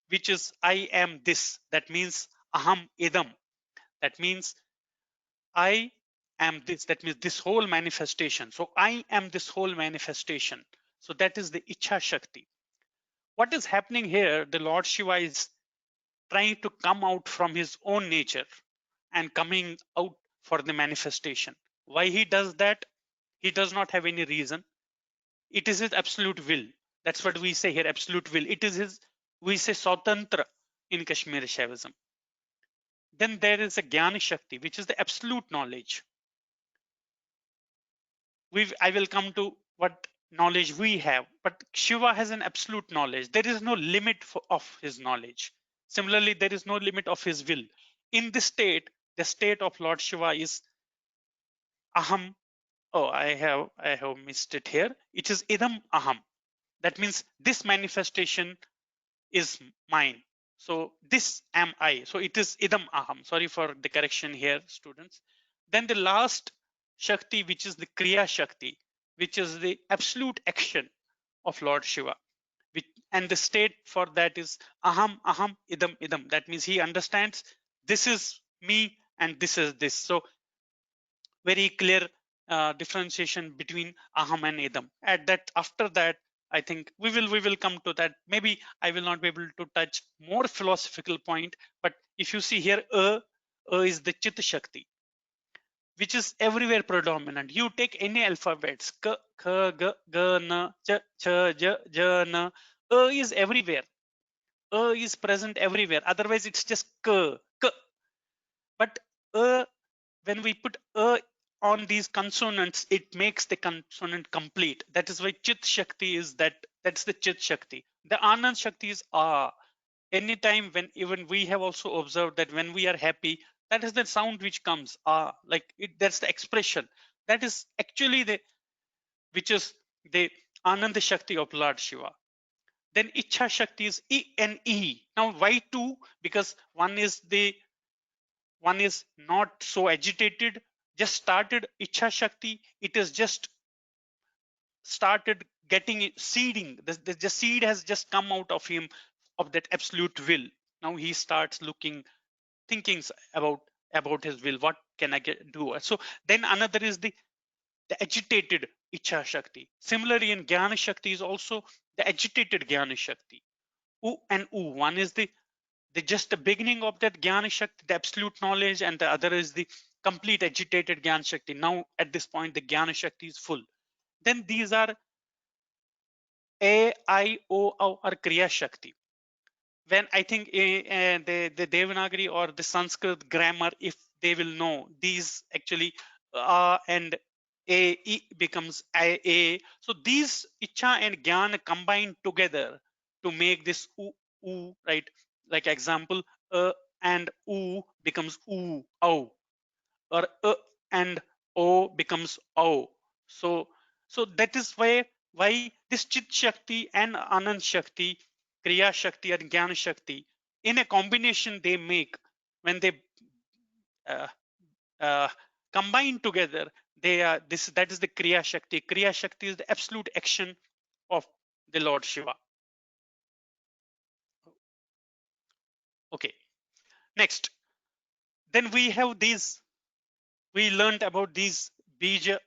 which is I am this, that means aham idam, that means I am this, that means this whole manifestation. So I am this whole manifestation. So that is the Ichha Shakti. What is happening here, the Lord Shiva is trying to come out from his own nature and coming out for the manifestation. Why he does that? He does not have any reason. It is his absolute will. That's what we say here, absolute will. It is his, we say Swatantra in Kashmiri Shaivism. Then there is a Jnana Shakti, which is the absolute knowledge. I will come to what knowledge we have, but Shiva has an absolute knowledge. There is no limit of his knowledge. Similarly, there is no limit of his will. In this state, the state of Lord Shiva is aham. Oh, I have missed it here. It is idam aham. That means this manifestation is mine. So this am I. So it is idam aham. Sorry for the correction here, students. Then the last Shakti, which is the Kriya Shakti, which is the absolute action of Lord Shiva. And the state for that is aham, aham, idam, idam. That means he understands this is me and this is this. So very clear differentiation between aham and idam. At that, after that, I think we will come to that. Maybe I will not be able to touch more philosophical point, but if you see here, is the Chit Shakti, which is everywhere predominant. You take any alphabets, k, k, g, g, n, ch, ch, j, j, n, is everywhere. Is present everywhere. Otherwise, it's just k, k. But when we put on these consonants, it makes the consonant complete. That is why Chit Shakti is that's the Chit Shakti. The Anand Shakti is anytime when even we have also observed that when we are happy, that is the sound which comes like that's the expression. That is actually which is the Anand Shakti of Lord Shiva. Then Ichha Shakti is E and E. Now why two? Because one is not so agitated, just started Ichha Shakti. It is just started getting seeding. The seed has just come out of him of that absolute will. Now he starts thinking about his will. What can I do? So then another is the agitated Ichha Shakti. Similarly, in Jnana Shakti is also the agitated Jnana Shakti. U and U. One is the just the beginning of that Jnana Shakti, the absolute knowledge, and the other is the complete agitated Jnana Shakti. Now at this point, the Jnana Shakti is full. Then these are A, I, O, or Kriya Shakti. When I think the Devanagari or the Sanskrit grammar, if they will know, these actually and A becomes A. So these Icha and Jnana combine together to make this U, right? Like example, and U becomes U, O, or and O becomes O. So that is why this Chit Shakti and Anand Shakti, Kriya Shakti and Jnana Shakti, in a combination they make, when they uh, uh, combine together, they are that is the Kriya Shakti. Kriya Shakti is the absolute action of the Lord Shiva. Okay, next, then we have these, we learned about these bija,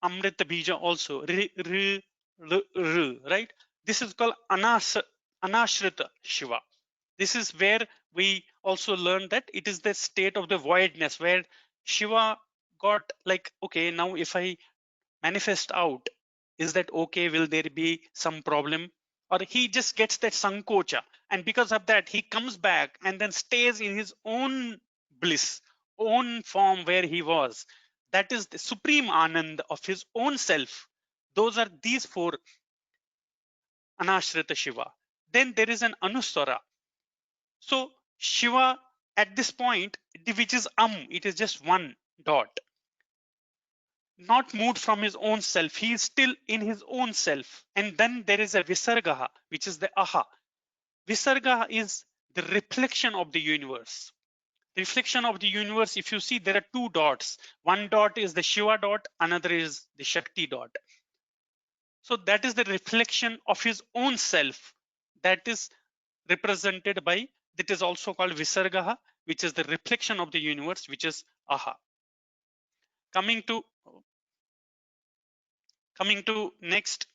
Amrita bija also, right? This is called Anashrita Shiva. This is where we also learn that it is the state of the voidness, where Shiva got like, okay, now if I manifest out, is that okay? Will there be some problem? Or he just gets that sankocha, and because of that he comes back and then stays in his own bliss, own form where he was. That is the supreme anand of his own self. Those are these four Anashrita Shiva. Then there is an Anuswara. So Shiva at this point, which is it is just one dot, not moved from his own self. He is still in his own self. And then there is a Visargaha, which is the Aha. Visarga is the reflection of the universe. The reflection of the universe, if you see, there are two dots. One dot is the Shiva dot, another is the Shakti dot. So that is the reflection of his own self. That is represented by, that is also called Visargaha, which is the reflection of the universe, which is Aha. Coming to next,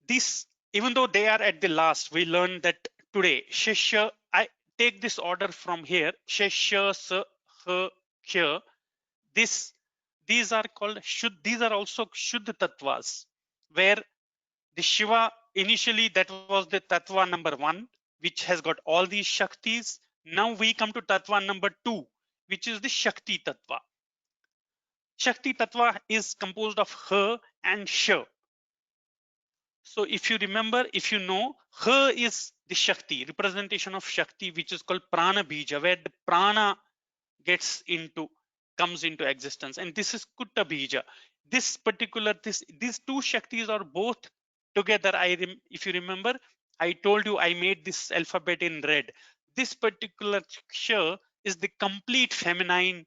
this, even though they are at the last, we learned that today Shesha, I take this order from here, Shesha, Sa, Ha, here. These are called these are also Shuddha Tattvas, where the Shiva initially, that was the Tattva number 1, which has got all these Shaktis. Now we come to Tattva number 2, which is the Shakti Tattva. Shakti Tattva is composed of Ha and Sha. So if you remember, if you know, Ha is the Shakti, representation of Shakti, which is called Prana Bija, where the Prana comes into existence. And this is Kutta Bija. This particular, these two Shaktis are both together. If you remember, I told you I made this alphabet in red. This particular Sha is the complete feminine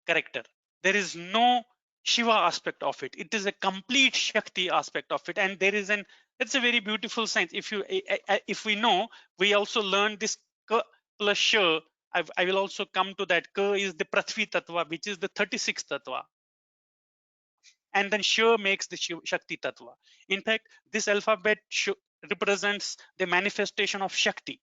character. There is no Shiva aspect of it. It is a complete Shakti aspect of it. And there is it's a very beautiful science. If we know, we also learn this Ka plus Sha. I will also come to that. Ka is the Prithvi Tattva, which is the 36th Tattva. And then Sha makes the Shakti Tattva. In fact, this alphabet represents the manifestation of Shakti.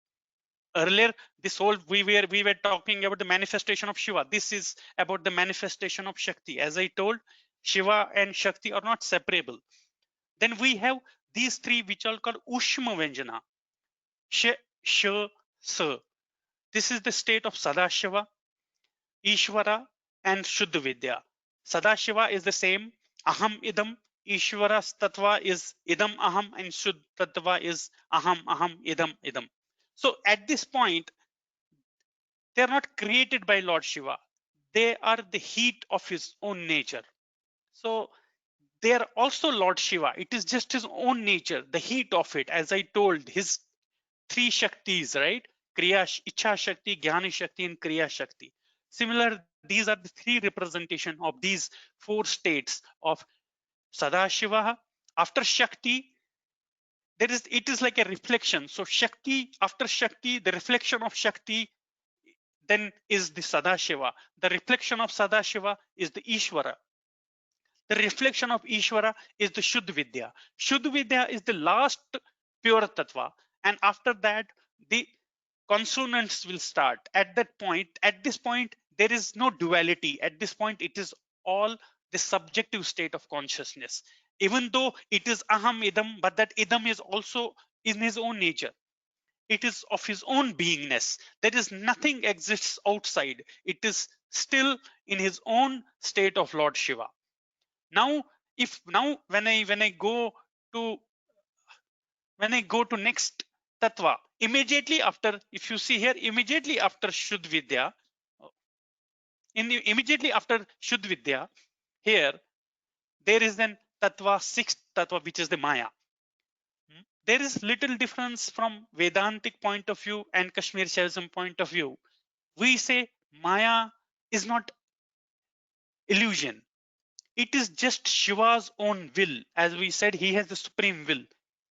Earlier, this whole we were talking about the manifestation of Shiva. This is about the manifestation of Shakti. As I told, Shiva and Shakti are not separable. Then we have these three, which are called Ushma Vyanjana. Sh, Sh, Sa. This is the state of Sadashiva, Ishvara, and Shuddha Vidya. Sadashiva is the same. Aham Idam. Ishvara's Tattva is Idam Aham, and Shuddha Tattva is Aham Aham Idam Idam. So at this point, they are not created by Lord Shiva. They are the heat of his own nature. So they are also Lord Shiva. It is just his own nature, the heat of it. As I told, his three Shaktis, right? Kriya, Icha Shakti, Jnana Shakti, and Kriya Shakti. Similar, these are the three representation of these four states of Sadashiva. After Shakti, it is like a reflection. So Shakti, after Shakti, the reflection of Shakti then is the Sadashiva. The reflection of Sadashiva is the Ishvara. The reflection of Ishvara is the Shuddha Vidya. Shuddha Vidya is the last pure Tattva. and after that the consonants will start. At this point, there is no duality. At this point, it is all the subjective state of consciousness. Even though it is aham idam, but that idam is also in his own nature. It is of his own beingness. There is nothing exists outside. It is still in his own state of Lord Shiva. Now, when I go to next tattva, immediately after, if you see here, immediately after Shuddha Vidya, immediately after Shuddha Vidya, here there is then tattva, sixth tattva, which is the Maya. There is little difference from Vedantic point of view and Kashmir Shaivism point of view. We say Maya is not illusion. It is just Shiva's own will. As we said, he has the supreme will.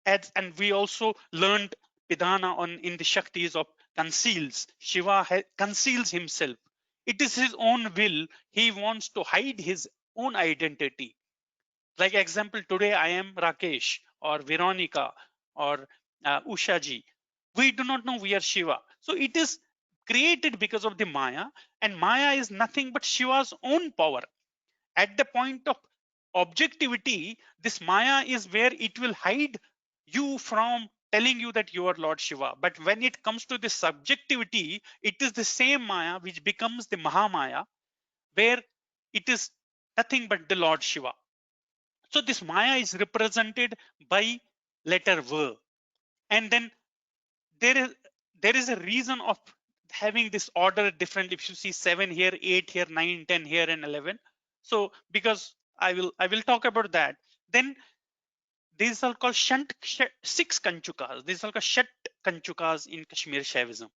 And we also learned Pidhana in the Shaktis of conceals. Shiva conceals himself. It is his own will. He wants to hide his own identity. Like example, today I am Rakesh or Veronica or Ushaji. We do not know we are Shiva. So it is created because of the Maya, and Maya is nothing but Shiva's own power. At the point of objectivity, this Maya is where it will hide you from telling you that you are Lord Shiva. But when it comes to the subjectivity, it is the same Maya which becomes the Mahamaya, where it is nothing but the Lord Shiva. So this Maya is represented by letter V. And then there is a reason of having this order different. If you see 7 here, 8 here, 9, 10 here, and 11. So because I will talk about that. Then these are called six kanchukas. These are called shat kanchukas in Kashmir Shaivism.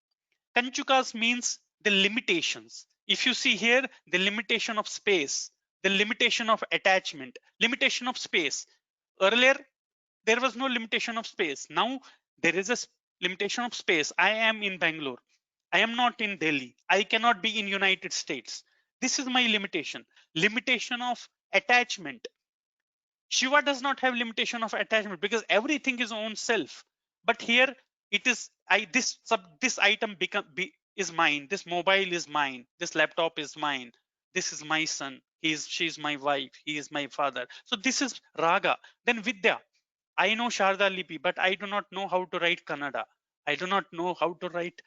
Kanchukas means the limitations. If you see here, the limitation of space, the limitation of attachment, limitation of space. Earlier, there was no limitation of space. Now there is a limitation of space. I am in Bangalore. I am not in Delhi. I cannot be in United States. This is my limitation. Limitation of attachment. Shiva does not have limitation of attachment because everything is own self. But here it is this item is mine. This mobile is mine. This laptop is mine. This is my son. She's my wife. He is my father. So this is raga. Then Vidya. I know Sharda Lipi, but I do not know how to write Kannada. I do not know how to write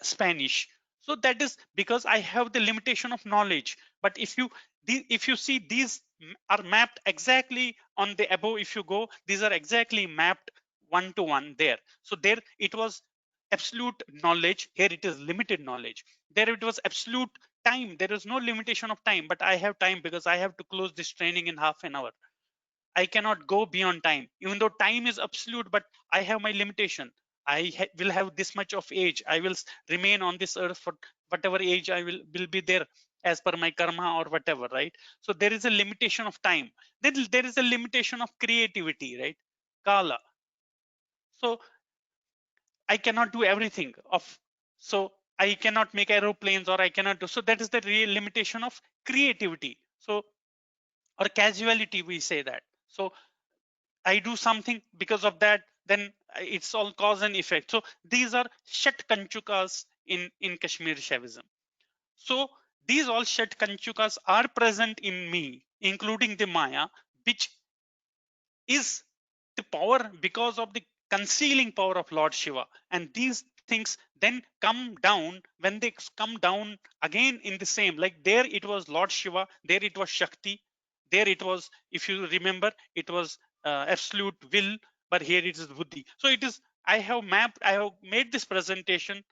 Spanish. So that is because I have the limitation of knowledge. But if you see, these are mapped exactly on the above. If you go, these are exactly mapped one to one there. So there it was absolute knowledge. Here it is limited knowledge. There it was absolute time. There is no limitation of time, but I have time because I have to close this training in half an hour. I cannot go beyond time, even though time is absolute, but I have my limitation. I will have this much of age. I will remain on this earth for whatever age I will be there as per my karma or whatever, right? So there is a limitation of time. Then there is a limitation of creativity, right? Kala. So I cannot do everything so I cannot make aeroplanes or I cannot do, so that is the real limitation of creativity. So, or casuality, we say that. So I do something because of that, then it's all cause and effect. So these are shat kanchukas in Kashmir Shaivism. So these all shat kanchukas are present in me, including the Maya, which is the power because of the concealing power of Lord Shiva. And these things then come down. When they come down again in the same, like there it was Lord Shiva, there it was Shakti, there it was, if you remember, it was absolute will, but here it is buddhi. So it is, I have made this presentation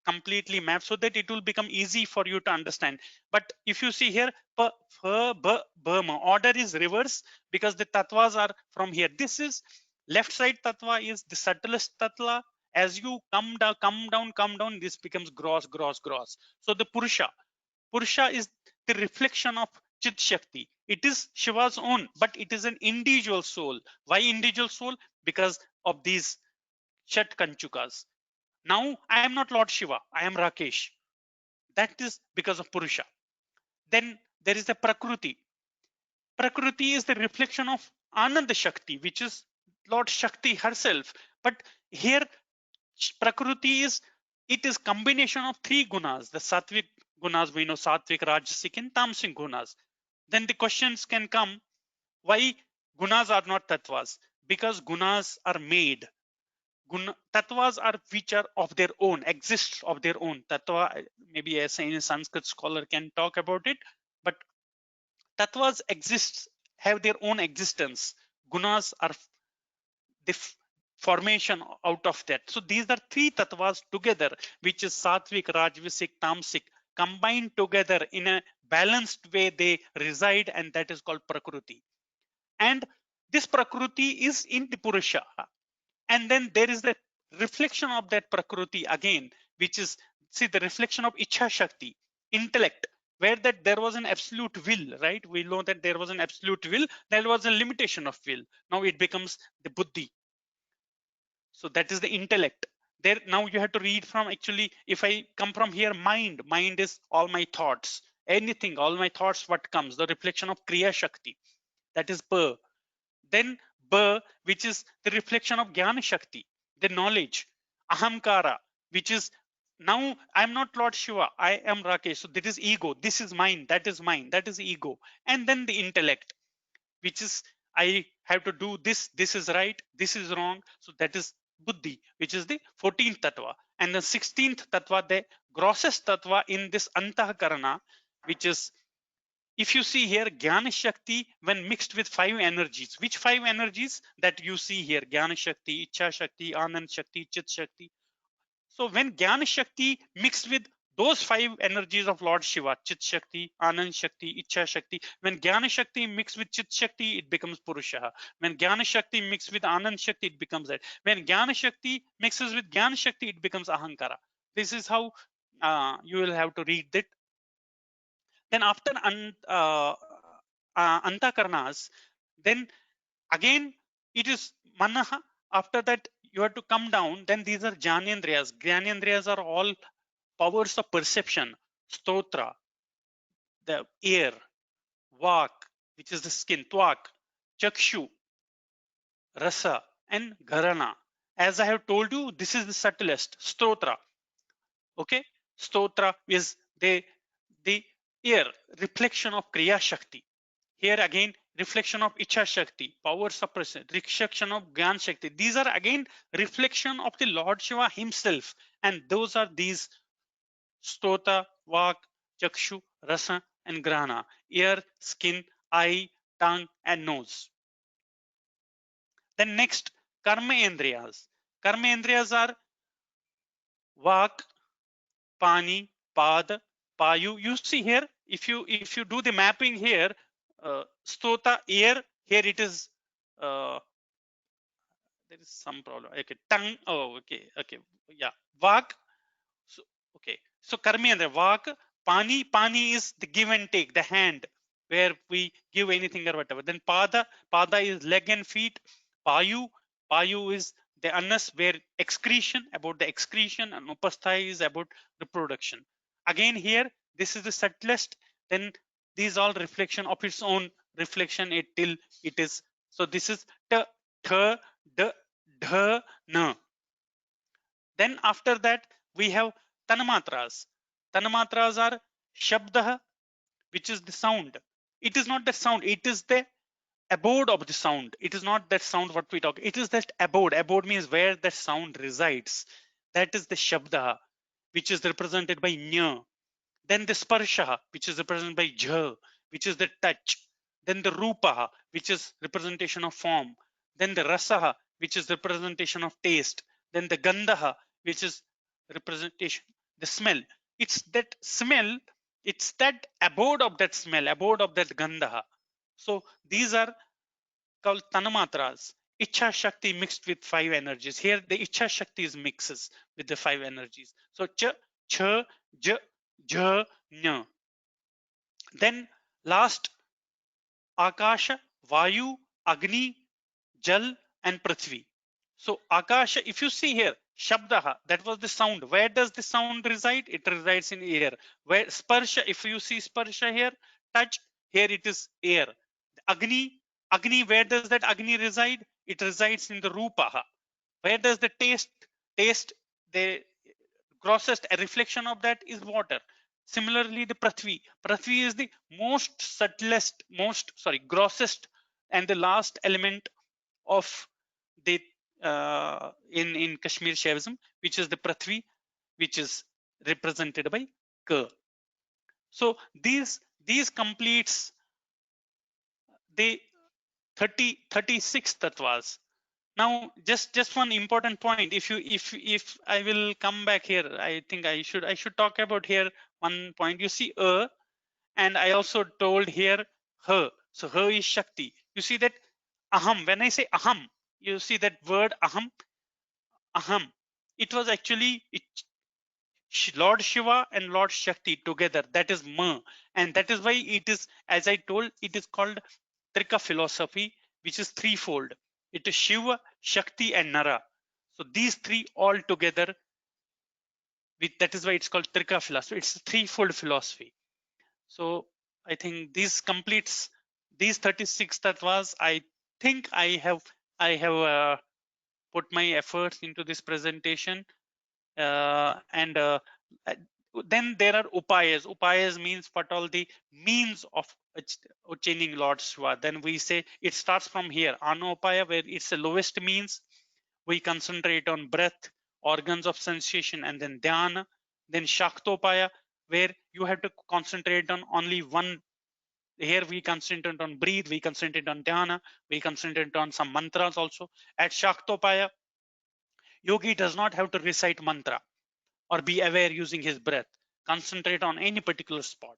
completely mapped so that it will become easy for you to understand. But if you see here, order is reverse because the tattvas are from here. This is left side tattva is the subtlest tattva. As you come down, this becomes gross. So the Purusha is the reflection of Chit Shakti. It is Shiva's own, but it is an individual soul. Why individual soul? Because of these Shat Kanchukas. Now I am not Lord Shiva, I am Rakesh. That is because of Purusha. Then there is the Prakruti. Prakruti is the reflection of Ananda Shakti, which is Lord Shakti herself. But Here Prakriti is, it is combination of three gunas. The sattvic gunas, we know sattvic, rajasic and tamasic gunas. Then the questions can come, why gunas are not tattvas? Because gunas are made. Tattvas are which are of their own, exist of their own. Tattva, maybe a Sanskrit scholar can talk about it, but tattvas exist, have their own existence. Gunas are the formation out of that. So these are three tattvas together, which is sattvic, rajasic, tamasic, combined together in a balanced way. They reside, and that is called prakriti. And this prakriti is in the purusha. And then there is the reflection of that prakriti again, which is, see, the reflection of ichha shakti, intellect, where that there was an absolute will, right? We know that there was an absolute will, there was a limitation of will. Now it becomes the buddhi. So that is the intellect. There now you have to read from, actually, if I come from here, mind is all my thoughts, anything, all my thoughts, what comes, the reflection of kriya shakti, that is pa. Then ba, which is the reflection of jnana shakti, the knowledge. Ahamkara, which is, now I'm not Lord Shiva, I am Rakesh, so that is ego, this is mine, that is mine, that is ego. And then the intellect, which is, I have to do this, this is right, this is wrong, so that is buddhi, which is the 14th tattva. And the 16th tattva, the grossest tattva in this antakarana, which is, if you see here, Jnana Shakti, when mixed with 5 energies, which 5 energies that you see here? Jnana Shakti, Ichha Shakti, Anand Shakti, Chit Shakti. So when Jnana Shakti mixed with those 5 energies of Lord Shiva, Chit Shakti, Anand Shakti, Ichha Shakti, when Jnana Shakti mixed with Chit Shakti, it becomes Purusha. When Jnana Shakti mixed with Anand Shakti, it becomes that. When Jnana Shakti mixes with Jnana Shakti, it becomes Ahankara. This is how you will have to read that. Then after antakarnas, then again it is manaha. After that you have to come down. Then these are jnanendriyas. Jnanendriyas are all powers of perception. Stotra, the ear, vak, which is the skin, twak, chakshu, rasa, and gharana. As I have told you, this is the subtlest, stotra. Okay, stotra is the ear, reflection of kriya shakti. Here again, reflection of Ichha Shakti, power suppression, reflection of Gyan Shakti. These are again reflection of the Lord Shiva himself. And those are these Stota, Vak, Chakshu, Rasa, and Grana. Ear, skin, eye, tongue, and nose. Then next, Karma Endriyas. Karma Endriyas are Vak, Pani, Pad, Payu. You see here, if you do the mapping here, Stota, ear, here it is there is some problem. Okay, tongue. Oh, okay, yeah. Vak. So, okay. So Karmendra, Vak, Pani is the give and take, the hand, where we give anything or whatever. Then Pada is leg and feet. Payu is the anus, where excretion, about the excretion, and Upasthaya is about reproduction. Again here, this is the subtlest. Then these all reflection of its own reflection till it is. So this is t, th, d, dh, n. Then after that we have Tanamatras. Tanamatras are Shabdah, which is the sound. It is not the sound, it is the abode of the sound. It is not that sound what we talk. It is that abode. Abode means where that sound resides. That is the Shabdah, which is represented by Nya. Then the Sparsha, which is represented by Jha, which is the touch. Then the Rupa, which is representation of form. Then the Rasa, which is representation of taste. Then the Gandha, which is representation, the smell. It's that smell, it's that abode of that smell, abode of that Gandha. So these are called Tanamatras. Ichha Shakti mixed with 5 energies. Here the Ichha Shakti is mixes with the 5 energies. So Ch, Ch, J, Jha, Nya. Then last, Akasha, Vayu, Agni, Jal, and Prithvi. So Akasha, if you see here, Shabdaha, that was the sound. Where does the sound reside? It resides in air. Where Sparsha, if you see Sparsha here, touch, here it is air. Agni, where does that Agni reside? It resides in the Rupaha. Where does the taste, the grossest reflection of that is water. Similarly, the Prithvi is the most subtlest, grossest and the last element of the in Kashmir Shaivism, which is the Prithvi, which is represented by Ka. So these completes the 36 tattvas. Now just one important point. If I will come back here, I think I should talk about here one point. You see and I also told here her. So her is Shakti. You see that aham, when I say aham, you see that word aham, it was actually Lord Shiva and Lord Shakti together. That is Ma. And that is why it is, as I told, it is called Trika philosophy, which is threefold. It is Shiva, Shakti, and Nara. So these three all together, that is why it's called Trika philosophy. It's a threefold philosophy. So I think this completes these 36 tattvas. I think I have put my efforts into this presentation. And then there are upayas. Upayas means what all the means of attaining Lord Shiva. Then we say it starts from here. Anupaya, where it's the lowest means. We concentrate on breath, organs of sensation, and then dhyana. Then Shaktopaya, where you have to concentrate on only one. Here we concentrate on breathe, we concentrate on dhyana, we concentrate on some mantras also. At Shaktopaya, yogi does not have to recite mantra or be aware using his breath, concentrate on any particular spot.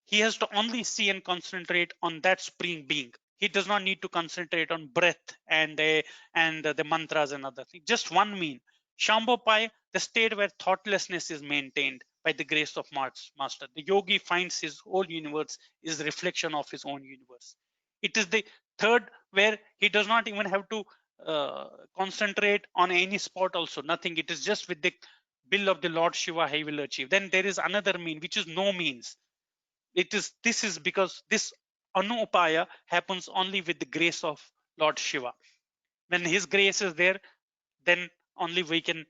He has to only see and concentrate on that supreme being. He does not need to concentrate on breath and the mantras and other things. Just one mean. Shambhopai, the state where thoughtlessness is maintained by the grace of Master. The yogi finds his whole universe is a reflection of his own universe. It is the third where he does not even have to concentrate on any spot also, nothing. It is just with the will of the Lord Shiva he will achieve. Then there is another mean, which is no means. This is because this anupaya happens only with the grace of Lord Shiva. When his grace is there, then only we can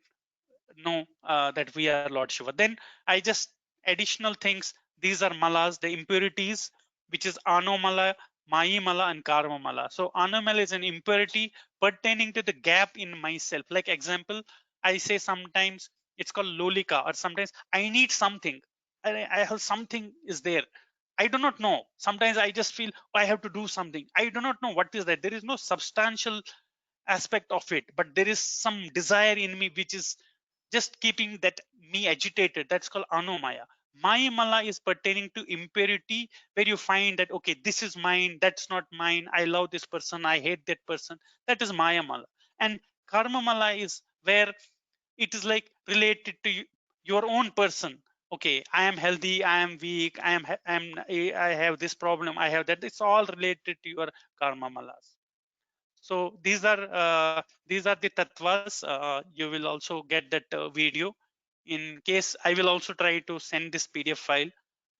know that we are Lord Shiva. Then I just additional things. These are malas, the impurities, which is anomala, mala, and karma mala. So anomala is an impurity pertaining to the gap in myself. Like example, I say sometimes it's called lolika, or sometimes I need something. I have something is there. I do not know. Sometimes I just feel I have to do something. I do not know what is that. There is no substantial aspect of it, but there is some desire in me which is just keeping that me agitated. That's called anomaya. Mala is pertaining to impurity, where you find that okay, this is mine, that's not mine. I love this person, I hate that person. That is mala. And karma mala is where it is like related to your own person. Okay, I am healthy, I am weak, I have this problem, I have that. It's all related to your karma malas. So these are the tattvas. You will also get that video. In case I will also try to send this PDF file.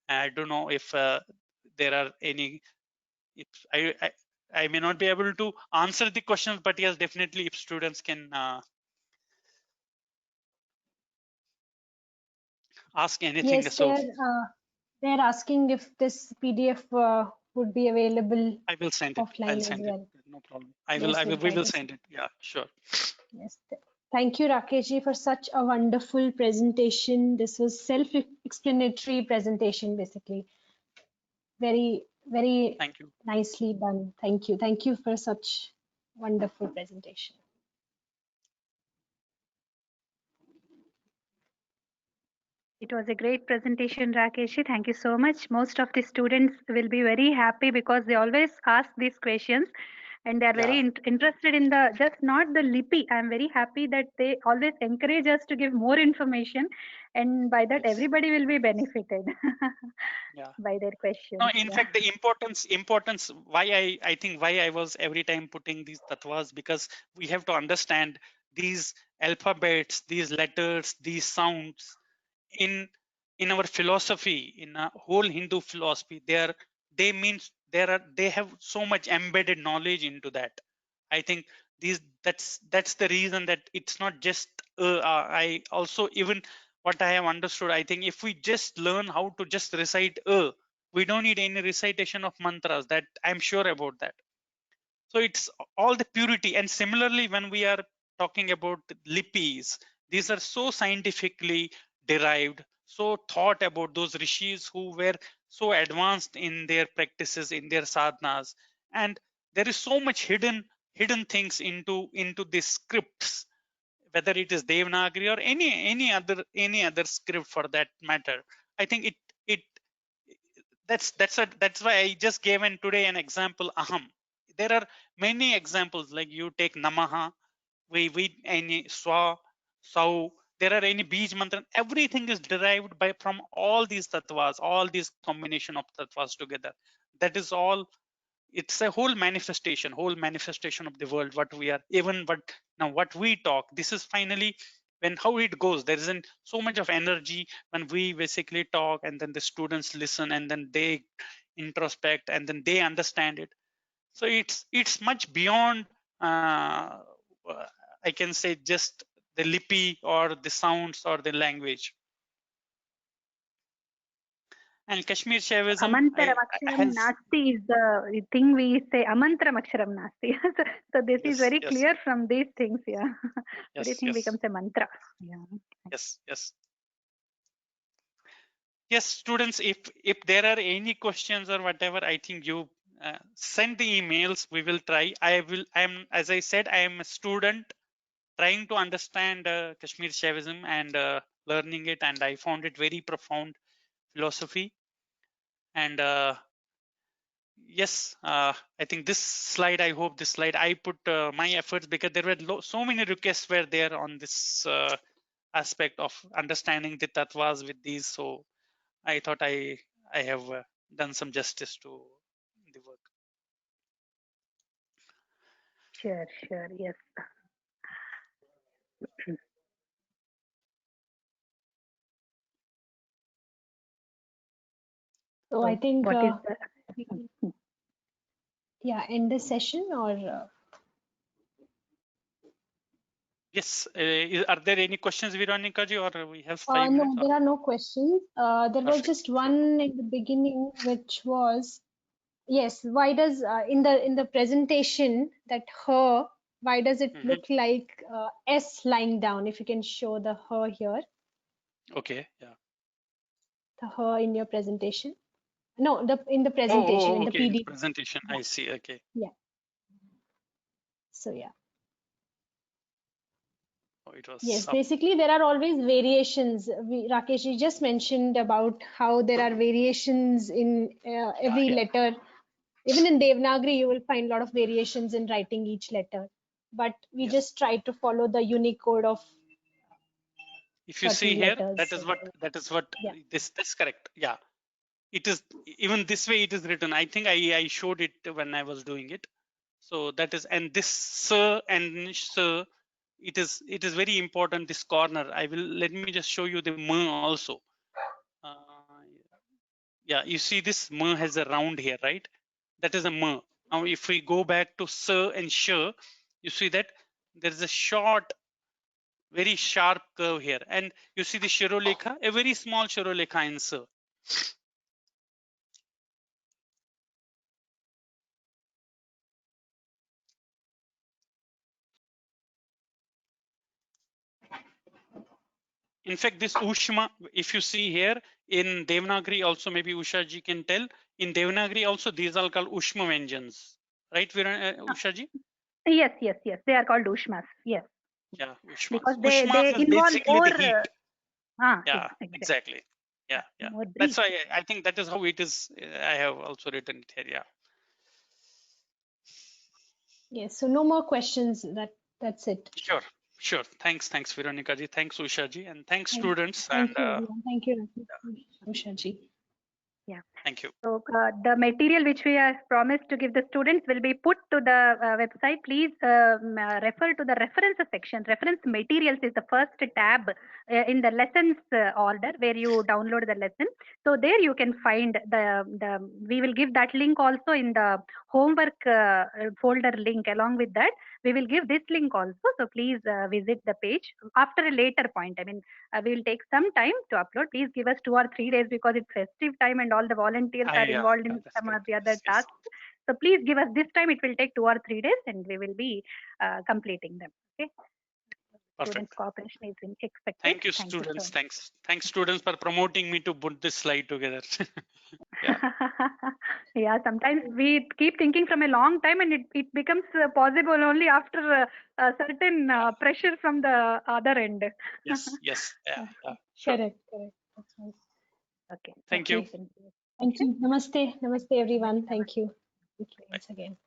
I don't know if there are any. If I may not be able to answer the questions, but yes, definitely if students can ask anything. Yes, So they're asking if this PDF would be available I will send it. I'll offline as send it. well. No problem. Yes, we'll We try will to. send it. Yeah, sure. Yes. Thank you, Rakeshji, for such a wonderful presentation. This was self-explanatory presentation, basically. Very, very Thank you. nicely done. Thank you. Thank you for such wonderful presentation. It was a great presentation, Rakesh. Thank you so much. Most of the students will be very happy because they always ask these questions and they are very Yeah. interested in the just not the lipi. I am very happy that they always encourage us to give more information, and by that Yes. everybody will be benefited Yeah. by their No, questions. in Yeah. fact, the importance why I think why I was every time putting these tattvas, because we have to understand these alphabets, these letters, these sounds in our philosophy, in a whole Hindu philosophy. They have so much embedded knowledge into that. I think that's the reason that it's not just I also, even what I have understood, I think if we just learn how to just recite we don't need any recitation of mantras. That I'm sure about that. So it's all the purity. And similarly, when we are talking about lipis, these are so scientifically derived, so thought about, those rishis who were so advanced in their practices, in their sadhanas, and there is so much hidden things into these scripts, whether it is Devanagari or any other script for that matter. I think it that's why I just gave today an example, aham. There are many examples, like you take namaha, we any swa, sau, there are any beej mantra, everything is derived from all these tattvas, all these combination of tattvas together. That is all. It's a whole manifestation of the world, what we are, even what we talk. This is finally when how it goes. There isn't so much of energy when we basically talk, and then the students listen, and then they introspect, and then they understand it. So it's much beyond I can say just the lipi or the sounds or the language. And Kashmir Shaivism Amantaram Aksharam Nasti is the thing we say. Amantaram Aksharam Nasti. So this is very clear from these things. Yeah. Everything becomes a mantra. Yeah. Yes, students, if there are any questions or whatever, I think you send the emails. We will try. As I said, I am a student trying to understand Kashmir Shaivism and learning it, and I found it very profound philosophy. And yes, I think this slide, I hope this slide, I put my efforts, because there were so many requests were there on this aspect of understanding the tattvas with these. So I thought I have done some justice to the work. Sure, yes. So I think yeah, end the session, or yes, are there any questions, Veronica ji, or we have 5 minutes? No, there are no questions. There was just one in the beginning, which was, yes, why does in the presentation that her, why does it look like S lying down? If you can show the her here. Okay, yeah. The her in your presentation. No, in the presentation, in the okay, PDF. Presentation, yeah. I see, okay. Yeah. So yeah. Oh, it was yes, basically there are always variations. Rakesh, you just mentioned about how there are variations in every letter. Even in Devanagari, you will find a lot of variations in writing each letter. But we just try to follow the Unicode of. If you see here, that is what yeah. That's correct. Yeah. It is even this way it is written. I think I showed it when I was doing it. So that is, and this sir and sir, it is very important, this corner. Let me just show you the m also. Yeah, you see this m has a round here, right? That is a m. Now if we go back to sir and sh, you see that there is a short, very sharp curve here, and you see the shirolekha, a very small shirolekha in sir. In fact, this Ushma, if you see here in Devanagari also, maybe Usha ji can tell, in Devanagari also these are called Ushma Vyanjans, right, Usha ji? Yes, they are called Ushmas, yes. Yeah, Ushmas. Because they involve basically more, the heat. Yeah, exactly. Yeah. That's why I think that is how it is. I have also written it here, yeah. Yes, so no more questions. That's it. Sure. Thanks, Veronica ji. Thanks, Usha ji, and thanks, students. Thank you, everyone. Thank you, Usha ji. Yeah. Thank you. So the material which we have promised to give the students will be put to the website. Please refer to the references section. Reference materials is the first tab in the lessons order where you download the lesson. So there you can find we will give that link also in the homework folder link. Along with that, We will give this link also, so please visit the page after a later point. I mean, we will take some time to upload. Please give us 2 or 3 days because it's festive time and all the volunteers are involved in That's some or correct. the other Yes, yes. tasks. So please give us this time. It will take 2 or 3 days and we will be completing them. Okay. Students' Perfect. cooperation is expected. Thank you, Thank you so students. much. Thanks, students, for promoting me to put this slide together. Yeah. Yeah, sometimes we keep thinking from a long time and it becomes possible only after a certain pressure from the other end. Yes. Yes. Yeah. Sure. Correct, correct. That's nice. Okay. Thank you. Thank you. Thank you. Namaste. Namaste, everyone. Thank you. Thank you Bye. once again.